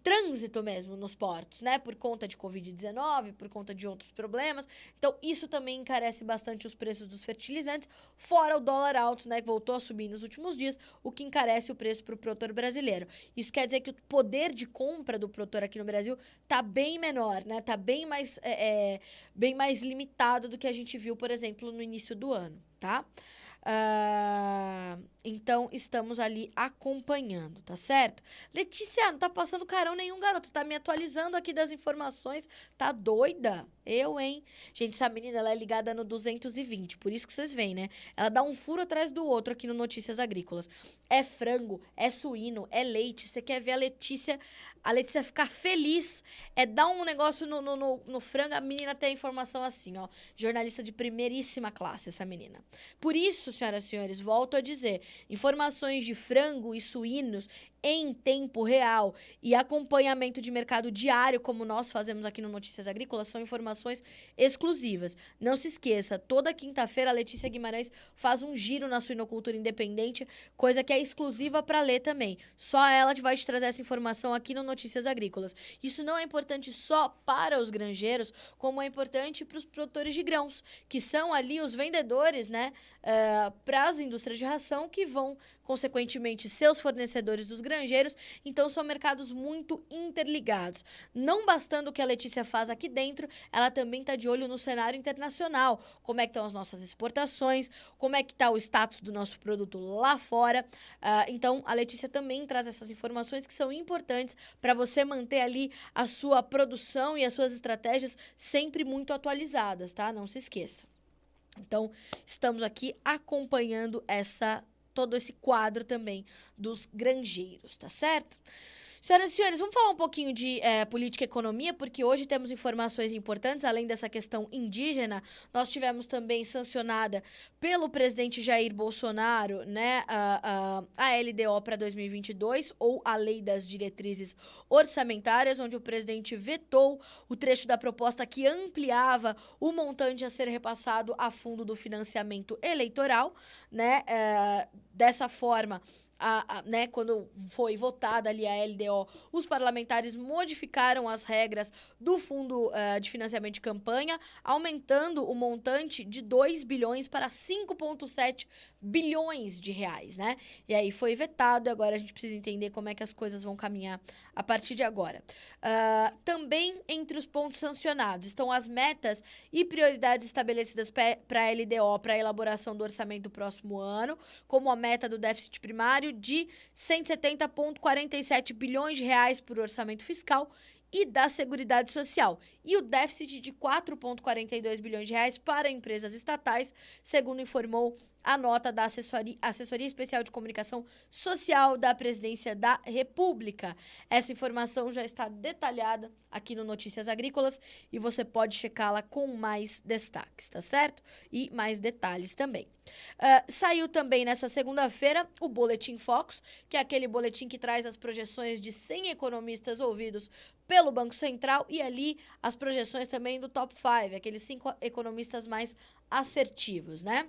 trânsito mesmo nos portos, né? Por conta de Covid-19, por conta de outros problemas. Então, isso também encarece bastante os preços dos fertilizantes, fora o dólar alto, né? Que voltou a subir nos últimos dias, o que encarece o preço para o produtor brasileiro. Isso quer dizer que o poder de compra do produtor aqui no Brasil tá bem menor, né? Tá bem mais limitado do que a gente viu, por exemplo, no início do ano, tá? Então, estamos ali acompanhando, tá certo? Letícia, não tá passando carão nenhum, garota. Tá me atualizando aqui das informações. Tá doida? Eu, hein? Gente, essa menina, ela é ligada no 220, por isso que vocês veem, né? Ela dá um furo atrás do outro aqui no Notícias Agrícolas. É frango, é suíno, é leite. Você quer ver a Letícia ficar feliz, dar um negócio no frango, a menina tem a informação assim, ó. Jornalista de primeiríssima classe, essa menina. Por isso, senhoras e senhores, volto a dizer, informações de frango e suínos em tempo real e acompanhamento de mercado diário, como nós fazemos aqui no Notícias Agrícolas, são informações exclusivas. Não se esqueça, toda quinta-feira a Letícia Guimarães faz um giro na suinocultura independente, coisa que é exclusiva para ler também. Só ela vai te trazer essa informação aqui no Notícias Agrícolas. Isso não é importante só para os granjeiros, como é importante para os produtores de grãos, que são ali os vendedores, né, para as indústrias de ração, que vão, consequentemente, seus fornecedores dos granjeiros. Então, são mercados muito interligados. Não bastando o que a Letícia faz aqui dentro, ela também está de olho no cenário internacional. Como é que estão as nossas exportações, como é que está o status do nosso produto lá fora. Então, a Letícia também traz essas informações que são importantes para você manter ali a sua produção e as suas estratégias sempre muito atualizadas, tá? Não se esqueça. Então, estamos aqui acompanhando todo esse quadro também dos granjeiros, tá certo? Senhoras e senhores, vamos falar um pouquinho de política e economia, porque hoje temos informações importantes, além dessa questão indígena. Nós tivemos também sancionada pelo presidente Jair Bolsonaro, né, a LDO para 2022, ou a Lei das Diretrizes Orçamentárias, onde o presidente vetou o trecho da proposta que ampliava o montante a ser repassado a fundo do financiamento eleitoral, né? Dessa forma, né, quando foi votada ali a LDO, os parlamentares modificaram as regras do fundo de financiamento de campanha, aumentando o montante de 2 bilhões para 5,7 bilhões de reais, né? E aí foi vetado, e agora a gente precisa entender como é que as coisas vão caminhar a partir de agora. Também entre os pontos sancionados estão as metas e prioridades estabelecidas para a LDO, para a elaboração do orçamento do próximo ano, como a meta do déficit primário de 170,47 bilhões de reais por orçamento fiscal e da Seguridade Social, e o déficit de 4,42 bilhões de reais para empresas estatais, segundo informou a nota da Assessoria Especial de Comunicação Social da Presidência da República. Essa informação já está detalhada aqui no Notícias Agrícolas e você pode checá-la com mais destaques, tá certo? E mais detalhes também. Saiu também nessa segunda-feira o Boletim Focus, que é aquele boletim que traz as projeções de 100 economistas ouvidos pelo Banco Central e ali as projeções também do Top 5, aqueles 5 economistas mais assertivos, né?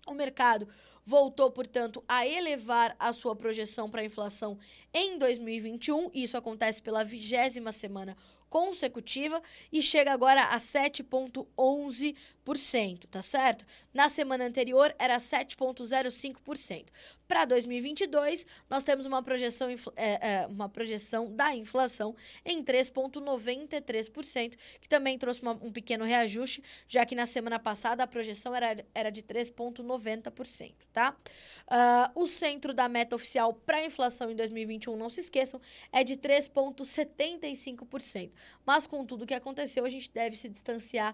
O mercado voltou, portanto, a elevar a sua projeção para a inflação em 2021. Isso acontece pela 20ª semana consecutiva e chega agora a 7,11%, tá certo? Na semana anterior era 7,05%. Para 2022, nós temos uma projeção da inflação em 3,93%, que também trouxe um pequeno reajuste, já que na semana passada a projeção era de 3,90%, tá? O centro da meta oficial para a inflação em 2021, não se esqueçam, é de 3,75%. Mas com tudo o que aconteceu, a gente deve se distanciar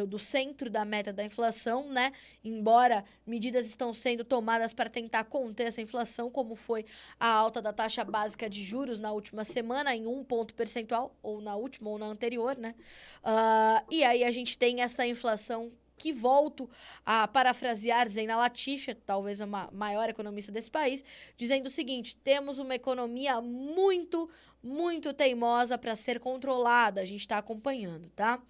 do centro da meta da inflação, né? Embora medidas estão sendo tomadas para tentar conter essa inflação, como foi a alta da taxa básica de juros na última semana, em 1 ponto percentual, ou na última ou na anterior, né? E aí a gente tem essa inflação que volto a parafrasear Zeina Latifi, talvez a maior economista desse país, dizendo o seguinte: temos uma economia muito, muito teimosa para ser controlada. A gente está acompanhando, tá?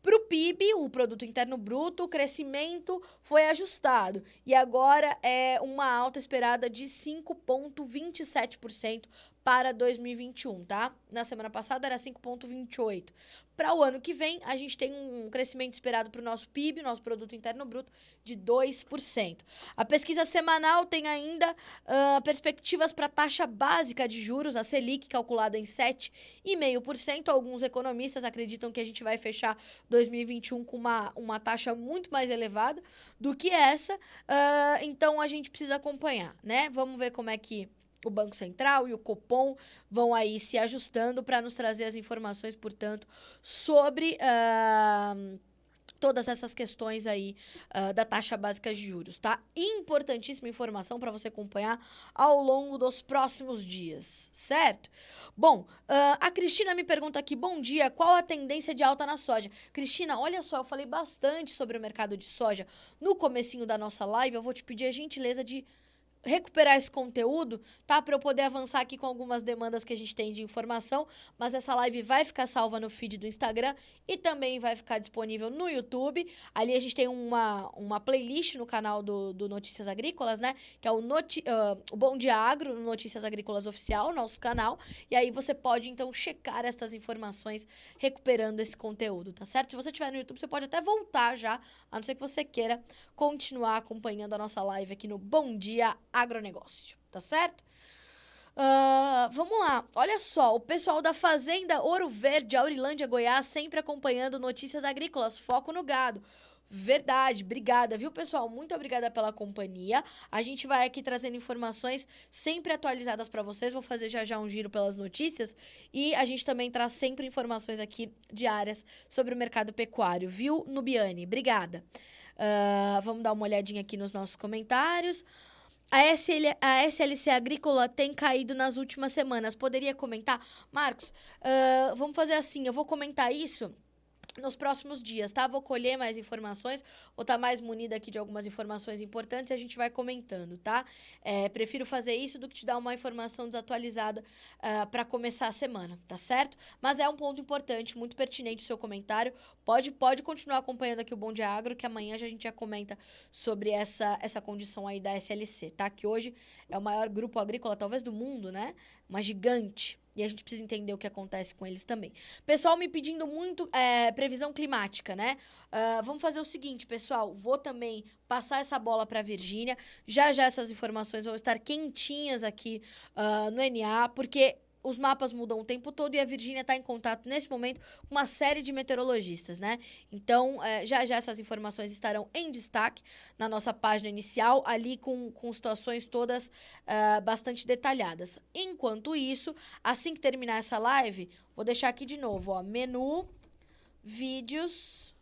Para o PIB, o Produto Interno Bruto, o crescimento foi ajustado e agora é uma alta esperada de 5,27% para 2021, tá? Na semana passada era 5,28%. Para o ano que vem, a gente tem um crescimento esperado para o nosso PIB, nosso Produto Interno Bruto, de 2%. A pesquisa semanal tem ainda perspectivas para a taxa básica de juros, a Selic, calculada em 7,5%. Alguns economistas acreditam que a gente vai fechar 2021 com uma taxa muito mais elevada do que essa. Então, a gente precisa acompanhar, né? Vamos ver como é que o Banco Central e o Copom vão aí se ajustando para nos trazer as informações, portanto, sobre todas essas questões aí da taxa básica de juros, tá? Importantíssima informação para você acompanhar ao longo dos próximos dias, certo? Bom, a Cristina me pergunta aqui: bom dia, qual a tendência de alta na soja? Cristina, olha só, eu falei bastante sobre o mercado de soja no comecinho da nossa live. Eu vou te pedir a gentileza de recuperar esse conteúdo, tá? Para eu poder avançar aqui com algumas demandas que a gente tem de informação, mas essa live vai ficar salva no feed do Instagram e também vai ficar disponível no YouTube. Ali a gente tem uma playlist no canal do Notícias Agrícolas, né? Que é o Bom Dia Agro, no Notícias Agrícolas Oficial, nosso canal. E aí você pode, então, checar essas informações recuperando esse conteúdo, tá certo? Se você estiver no YouTube, você pode até voltar já, a não ser que você queira continuar acompanhando a nossa live aqui no Bom Dia Agronegócio, tá certo? Vamos lá, olha só, o pessoal da Fazenda Ouro Verde, Aurilândia, Goiás, sempre acompanhando Notícias Agrícolas, foco no gado. Verdade, obrigada, viu, pessoal? Muito obrigada pela companhia. A gente vai aqui trazendo informações sempre atualizadas para vocês. Vou fazer já um giro pelas notícias e a gente também traz sempre informações aqui diárias sobre o mercado pecuário, viu, Nubiane? Obrigada. Vamos dar uma olhadinha aqui nos nossos comentários. A SLC Agrícola tem caído nas últimas semanas. Poderia comentar? Marcos, vamos fazer assim, eu vou comentar isso nos próximos dias, tá? Vou colher mais informações, vou estar mais munida aqui de algumas informações importantes e a gente vai comentando, tá? Prefiro fazer isso do que te dar uma informação desatualizada para começar a semana, tá certo? Mas é um ponto importante, muito pertinente o seu comentário. Pode continuar acompanhando aqui o Bom Dia Agro, que amanhã a gente já comenta sobre essa condição aí da SLC, tá? Que hoje é o maior grupo agrícola, talvez, do mundo, né? Uma gigante. E a gente precisa entender o que acontece com eles também. Pessoal me pedindo muito previsão climática, né? Vamos fazer o seguinte, pessoal. Vou também passar essa bola para a Virgínia. Já essas informações vão estar quentinhas aqui no NA, porque os mapas mudam o tempo todo e a Virgínia está em contato, nesse momento, com uma série de meteorologistas, né? Então, já essas informações estarão em destaque na nossa página inicial, ali com situações todas bastante detalhadas. Enquanto isso, assim que terminar essa live, vou deixar aqui de novo, ó, menu, vídeos,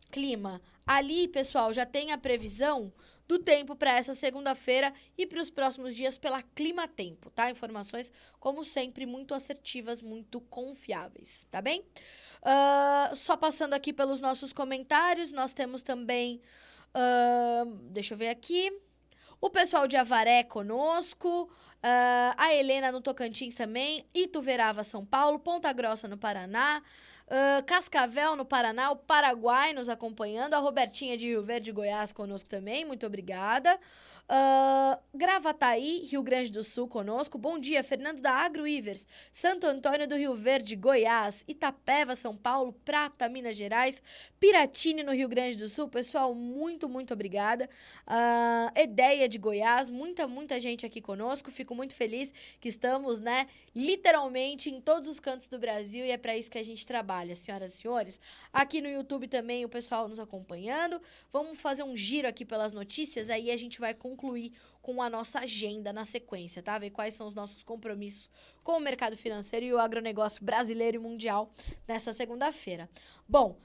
clima. Ali, pessoal, já tem a previsão do tempo para essa segunda-feira e para os próximos dias pela Clima Tempo, tá? Informações, como sempre, muito assertivas, muito confiáveis, tá bem? Só passando aqui pelos nossos comentários, nós temos também, deixa eu ver aqui, o pessoal de Avaré conosco, a Helena no Tocantins também, Ituverava, São Paulo, Ponta Grossa no Paraná, Cascavel, no Paraná, o Paraguai nos acompanhando, a Robertinha de Rio Verde, Goiás, conosco também, muito obrigada. Gravataí, Rio Grande do Sul, conosco. Bom dia, Fernando da Agro Ivers, Santo Antônio do Rio Verde, Goiás, Itapeva, São Paulo, Prata, Minas Gerais, Piratini, no Rio Grande do Sul. Pessoal, muito obrigada. Edéia de Goiás, muita gente aqui conosco. Fico muito feliz que estamos, né, literalmente em todos os cantos do Brasil e é para isso que a gente trabalha, senhoras e senhores. Aqui no YouTube também o pessoal nos acompanhando. Vamos fazer um giro aqui pelas notícias, aí a gente vai concluir com a nossa agenda na sequência, tá? Ver quais são os nossos compromissos com o mercado financeiro e o agronegócio brasileiro e mundial nessa segunda-feira. Bom,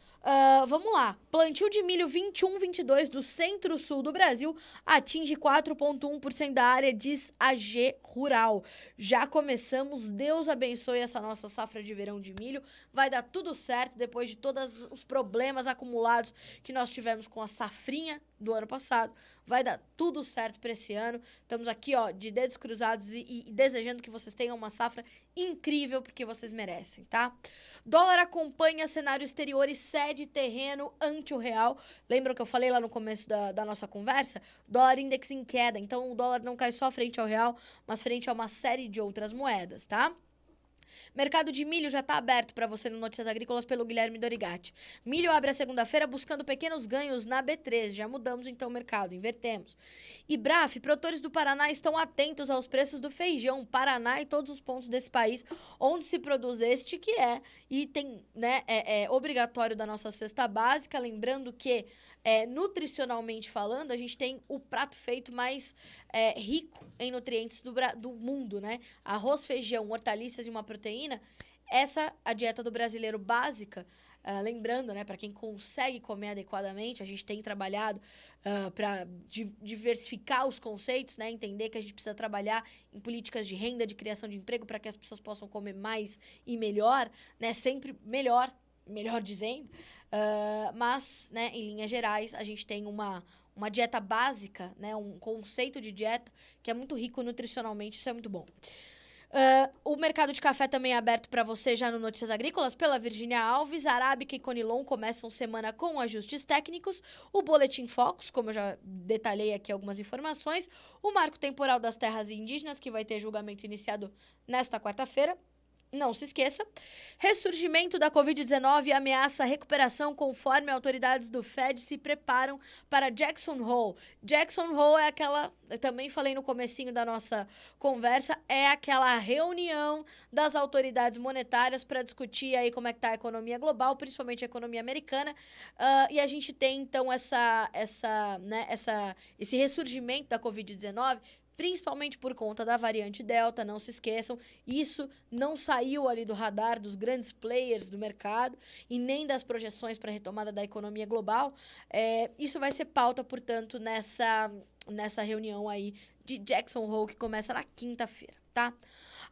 vamos lá. Plantio de milho 21-22 do centro-sul do Brasil atinge 4,1% da área, diz a G Rural. Já começamos, Deus abençoe essa nossa safra de verão de milho. Vai dar tudo certo depois de todos os problemas acumulados que nós tivemos com a safrinha do ano passado. Vai dar tudo certo para esse ano. Estamos aqui, ó, de dedos cruzados e desejando que vocês tenham uma safra incrível, porque vocês merecem, tá? Dólar acompanha cenário exterior e cede terreno ante o real. Lembram que eu falei lá no começo da nossa conversa? Dólar index em queda, então o dólar não cai só frente ao real, mas frente a uma série de outras moedas, tá? Mercado de milho já está aberto para você no Notícias Agrícolas pelo Guilherme Dorigatti. Milho abre a segunda-feira buscando pequenos ganhos na B3. Já mudamos então o mercado, invertemos. E Braf, produtores do Paraná estão atentos aos preços do feijão. Paraná e todos os pontos desse país onde se produz este que é item, né, obrigatório da nossa cesta básica. Lembrando que nutricionalmente falando, a gente tem o prato feito mais rico em nutrientes do mundo, né? Arroz, feijão, hortaliças e uma proteína. Essa, a dieta do brasileiro básica, lembrando, né, para quem consegue comer adequadamente, a gente tem trabalhado para diversificar os conceitos, né, entender que a gente precisa trabalhar em políticas de renda, de criação de emprego, para que as pessoas possam comer mais e melhor, né, sempre melhor dizendo, mas, né, em linhas gerais, a gente tem uma dieta básica, né, um conceito de dieta que é muito rico nutricionalmente, isso é muito bom. O mercado de café também é aberto para você já no Notícias Agrícolas pela Virgínia Alves. Arábica e Conilon começam semana com ajustes técnicos. O Boletim Focus, como eu já detalhei aqui algumas informações. O Marco Temporal das Terras Indígenas, que vai ter julgamento iniciado nesta quarta-feira. Não se esqueça. Ressurgimento da Covid-19 ameaça a recuperação conforme autoridades do Fed se preparam para Jackson Hole. Jackson Hole é aquela, eu também falei no comecinho da nossa conversa, é aquela reunião das autoridades monetárias para discutir aí como é que está a economia global, principalmente a economia americana. E a gente tem, então, esse ressurgimento da Covid-19, principalmente por conta da variante Delta, não se esqueçam, isso não saiu ali do radar dos grandes players do mercado e nem das projeções para a retomada da economia global. Isso vai ser pauta, portanto, nessa reunião aí de Jackson Hole, que começa na quinta-feira. tá?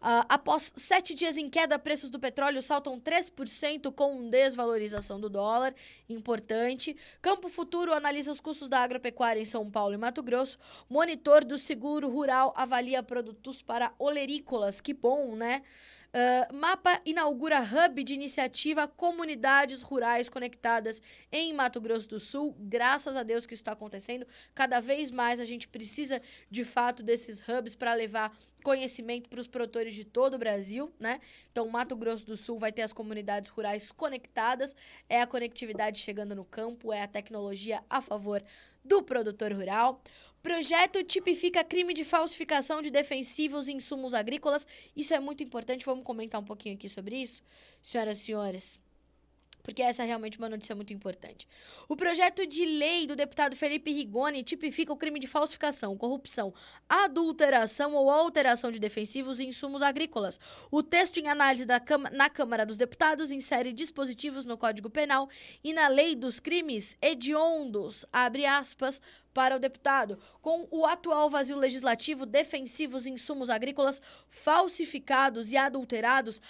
Após 7 dias em queda, preços do petróleo saltam 3% com desvalorização do dólar. Importante. Campo Futuro analisa os custos da agropecuária em São Paulo e Mato Grosso. Monitor do Seguro Rural avalia produtos para olerícolas. Que bom, né? Mapa inaugura hub de iniciativa Comunidades Rurais Conectadas em Mato Grosso do Sul. Graças a Deus que isso está acontecendo. Cada vez mais a gente precisa, de fato, desses hubs para levar conhecimento para os produtores de todo o Brasil, né? Então, Mato Grosso do Sul vai ter as comunidades rurais conectadas. É a conectividade chegando no campo, é a tecnologia a favor do produtor rural. Projeto tipifica crime de falsificação de defensivos e insumos agrícolas. Isso é muito importante, vamos comentar um pouquinho aqui sobre isso, senhoras e senhores, porque essa é realmente uma notícia muito importante. O projeto de lei do deputado Felipe Rigoni tipifica o crime de falsificação, corrupção, adulteração ou alteração de defensivos e insumos agrícolas. O texto em análise na Câmara dos Deputados insere dispositivos no Código Penal e na Lei dos Crimes Hediondos, abre aspas, para o deputado. Com o atual vazio legislativo, defensivos e insumos agrícolas falsificados e adulterados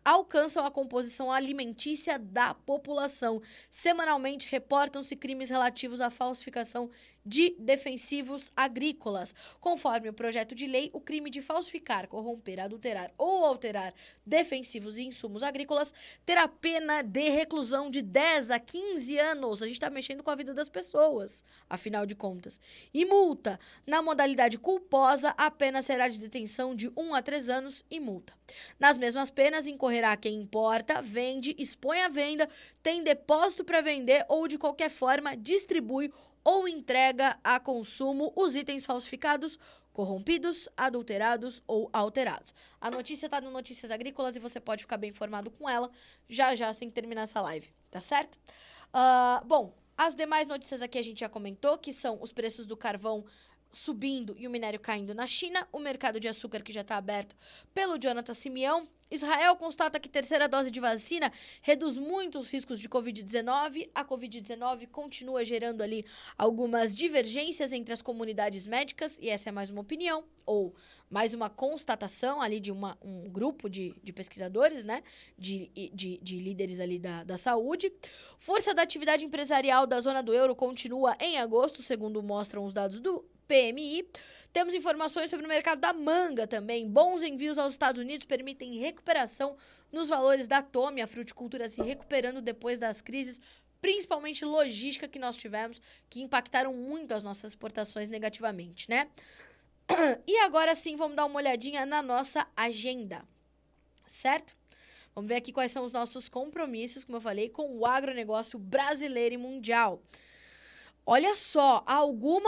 alcançam a composição alimentícia da população. Semanalmente, reportam-se crimes relativos à falsificação de defensivos agrícolas. Conforme o projeto de lei, o crime de falsificar, corromper, adulterar ou alterar defensivos e insumos agrícolas terá pena de reclusão de 10 a 15 anos. A gente está mexendo com a vida das pessoas, afinal de contas. E multa. Na modalidade culposa, a pena será de detenção de 1 a 3 anos e multa. Nas mesmas penas, incorrerá quem importa, vende, expõe à venda, tem depósito para vender ou, de qualquer forma, distribui ou entrega a consumo os itens falsificados, corrompidos, adulterados ou alterados. A notícia está no Notícias Agrícolas e você pode ficar bem informado com ela já assim que terminar essa live, tá certo? Bom, as demais notícias aqui a gente já comentou, que são os preços do carvão subindo e o minério caindo na China, o mercado de açúcar que já está aberto pelo Jonathan Simeão. Israel constata que terceira dose de vacina reduz muito os riscos de Covid-19. A Covid-19 continua gerando ali algumas divergências entre as comunidades médicas, e essa é mais uma opinião, ou mais uma constatação ali de um grupo de pesquisadores, né, de líderes ali da saúde. Força da atividade empresarial da zona do euro continua em agosto, segundo mostram os dados do PMI. Temos informações sobre o mercado da manga também. Bons envios aos Estados Unidos permitem recuperação nos valores da Tome, a fruticultura se recuperando depois das crises, principalmente logística que nós tivemos, que impactaram muito as nossas exportações negativamente, né? E agora sim, vamos dar uma olhadinha na nossa agenda, certo? Vamos ver aqui quais são os nossos compromissos, como eu falei, com o agronegócio brasileiro e mundial. Olha só,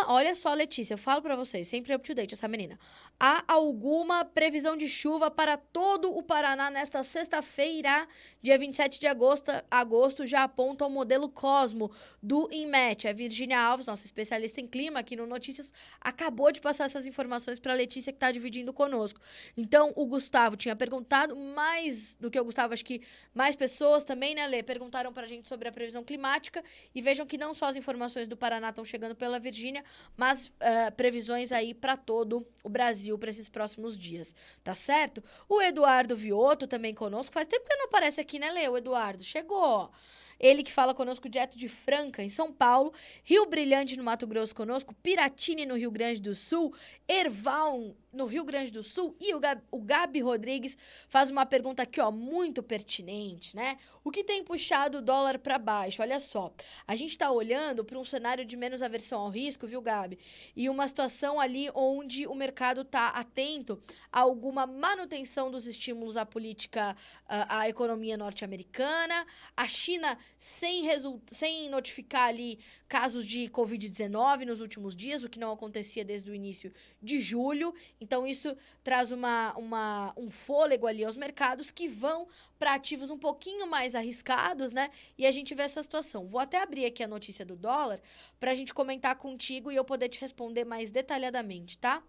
olha só, Letícia, eu falo pra vocês, sempre up to date essa menina. Há alguma previsão de chuva para todo o Paraná nesta sexta-feira, dia 27 de agosto, já aponta o modelo Cosmo do INMET. A Virgínia Alves, nossa especialista em clima aqui no Notícias, acabou de passar essas informações pra Letícia, que tá dividindo conosco. Então, o Gustavo tinha perguntado, mais do que o Gustavo, acho que mais pessoas também, né, Lê, perguntaram pra gente sobre a previsão climática, e vejam que não só as informações do Paraná estão chegando pela Virgínia, mas previsões aí para todo o Brasil para esses próximos dias, tá certo? O Eduardo Vioto também conosco, faz tempo que não aparece aqui, né, Lê? O Eduardo chegou, ele que fala conosco direto de Franca, em São Paulo, Rio Brilhante no Mato Grosso conosco, Piratini no Rio Grande do Sul, Erval no Rio Grande do Sul, e o Gabi Rodrigues faz uma pergunta aqui, ó, muito pertinente, né? O que tem puxado o dólar para baixo? Olha só, a gente tá olhando para um cenário de menos aversão ao risco, viu, Gabi? E uma situação ali onde o mercado tá atento a alguma manutenção dos estímulos à política, à economia norte-americana, a China sem notificar ali casos de Covid-19 nos últimos dias, o que não acontecia desde o início de julho. Então, isso traz um fôlego ali aos mercados que vão para ativos um pouquinho mais arriscados, né? E a gente vê essa situação. Vou até abrir aqui a notícia do dólar para a gente comentar contigo e eu poder te responder mais detalhadamente, tá?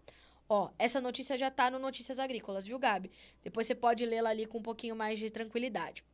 Ó, essa notícia já tá no Notícias Agrícolas, viu, Gabi? Depois você pode lê-la ali com um pouquinho mais de tranquilidade.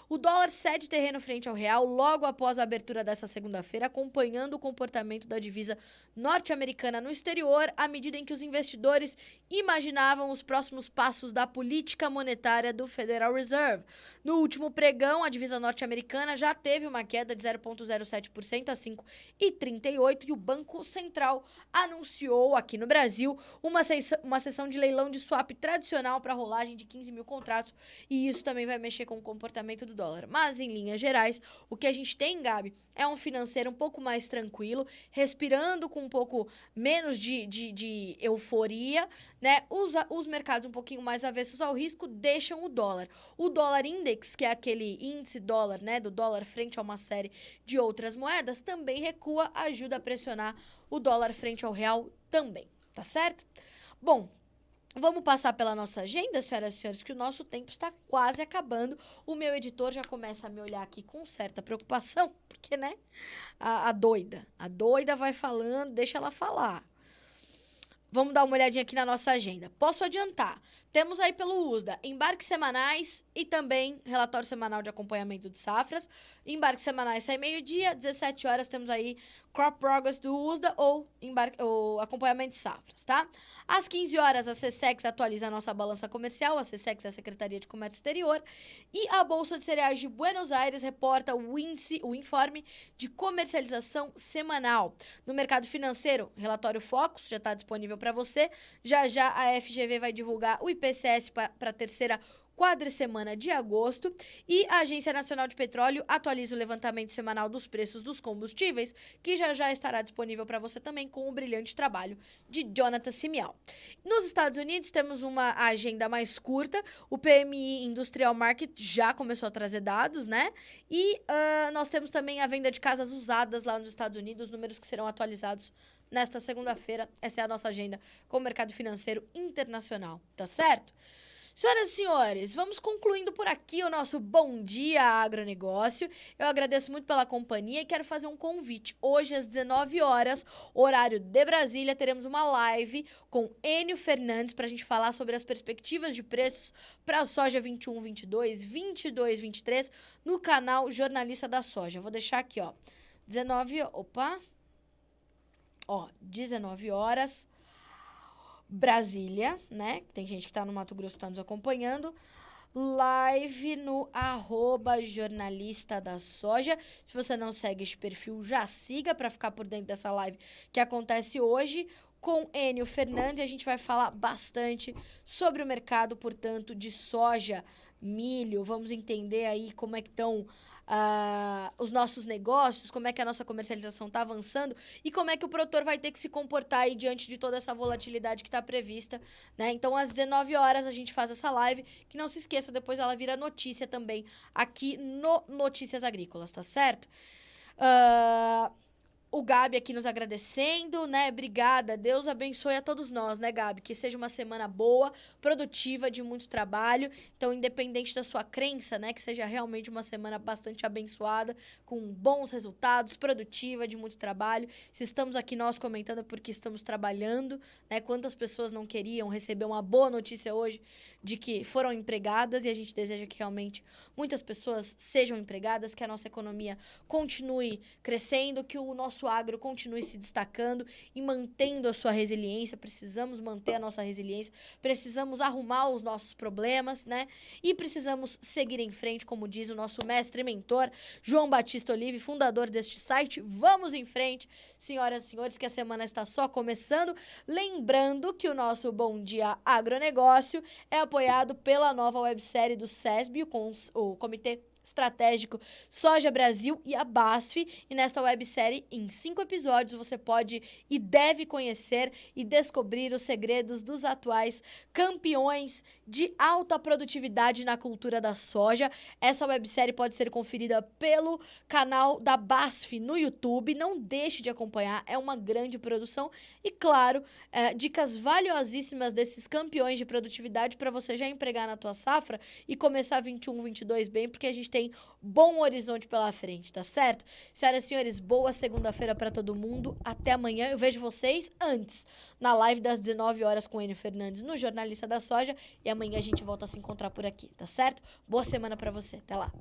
O dólar cede terreno frente ao real logo após a abertura dessa segunda-feira, acompanhando o comportamento da divisa norte-americana no exterior, à medida em que os investidores imaginavam os próximos passos da política monetária do Federal Reserve. No último pregão, a divisa norte-americana já teve uma queda de 0,07% a 5,38 e o Banco Central anunciou aqui no Brasil uma sessão de leilão de swap tradicional para rolagem de 15 mil contratos e isso também vai mexer com o comportamento do dólar. Mas, em linhas gerais, o que a gente tem, Gabi, é um financeiro um pouco mais tranquilo, respirando com um pouco menos de euforia, né? Os mercados um pouquinho mais avessos ao risco deixam o dólar. O dólar index, que é aquele índice dólar, né, do dólar frente a uma série de outras moedas, também recua, ajuda a pressionar o dólar frente ao real também, tá certo? Bom, vamos passar pela nossa agenda, senhoras e senhores, que o nosso tempo está quase acabando. O meu editor já começa a me olhar aqui com certa preocupação, porque, né, a doida vai falando, deixa ela falar. Vamos dar uma olhadinha aqui na nossa agenda. Posso adiantar. Temos aí pelo USDA embarques semanais e também relatório semanal de acompanhamento de safras. Embarques semanais sai meio-dia, 17 horas temos aí Crop Progress do USDA ou acompanhamento de safras, tá? Às 15 horas a SECEX atualiza a nossa balança comercial, a SECEX é a Secretaria de Comércio Exterior, e a Bolsa de Cereais de Buenos Aires reporta o informe de comercialização semanal. No mercado financeiro, relatório Focus já está disponível para você. Já a FGV vai divulgar o IPCS para a terceira quadricemana de agosto e a Agência Nacional de Petróleo atualiza o levantamento semanal dos preços dos combustíveis, que já estará disponível para você também com o brilhante trabalho de Jonathan Simial. Nos Estados Unidos temos uma agenda mais curta, o PMI Industrial Market já começou a trazer dados, né? E nós temos também a venda de casas usadas lá nos Estados Unidos, números que serão atualizados nesta segunda-feira. Essa é a nossa agenda com o mercado financeiro internacional, tá certo? Senhoras e senhores, vamos concluindo por aqui o nosso Bom Dia Agronegócio. Eu agradeço muito pela companhia e quero fazer um convite. Hoje, às 19 horas, horário de Brasília, teremos uma live com Enio Fernandes para a gente falar sobre as perspectivas de preços para a soja 21, 22, 22, 23 no canal Jornalista da Soja. Vou deixar aqui, ó, 19 horas... Brasília, né? Tem gente que tá no Mato Grosso que tá nos acompanhando. Live no @jornalista da soja. Se você não segue esse perfil, já siga para ficar por dentro dessa live que acontece hoje com Enio Fernandes. E a gente vai falar bastante sobre o mercado, portanto, de soja, milho. Vamos entender aí como é que estão os nossos negócios, como é que a nossa comercialização está avançando e como é que o produtor vai ter que se comportar aí diante de toda essa volatilidade que está prevista, né? Então, às 19 horas a gente faz essa live, que não se esqueça, depois ela vira notícia também aqui no Notícias Agrícolas, tá certo? O Gabi aqui nos agradecendo, né? Obrigada. Deus abençoe a todos nós, né, Gabi? Que seja uma semana boa, produtiva, de muito trabalho. Então, independente da sua crença, né? Que seja realmente uma semana bastante abençoada, com bons resultados, produtiva, de muito trabalho. Se estamos aqui nós comentando é porque estamos trabalhando, né? Quantas pessoas não queriam receber uma boa notícia hoje de que foram empregadas e a gente deseja que realmente muitas pessoas sejam empregadas, que a nossa economia continue crescendo, que o nosso agro continue se destacando e mantendo a sua resiliência. Precisamos manter a nossa resiliência, precisamos arrumar os nossos problemas, né? E precisamos seguir em frente, como diz o nosso mestre e mentor, João Batista Olive, fundador deste site. Vamos em frente, senhoras e senhores, que a semana está só começando. Lembrando que o nosso Bom Dia Agronegócio é apoiado pela nova websérie do SESB, o Comitê Estratégico Soja Brasil e a BASF. E nesta websérie, em 5 episódios, você pode e deve conhecer e descobrir os segredos dos atuais campeões de alta produtividade na cultura da soja. Essa websérie pode ser conferida pelo canal da BASF no YouTube. Não deixe de acompanhar, é uma grande produção. E, claro, dicas valiosíssimas desses campeões de produtividade para você já empregar na tua safra e começar 21, 22 bem, porque a gente tem bom horizonte pela frente, tá certo? Senhoras e senhores, boa segunda-feira para todo mundo. Até amanhã. Eu vejo vocês antes, na live das 19 horas com o Enio Fernandes, no Jornalista da Soja. E amanhã a gente volta a se encontrar por aqui, tá certo? Boa semana para você. Até lá.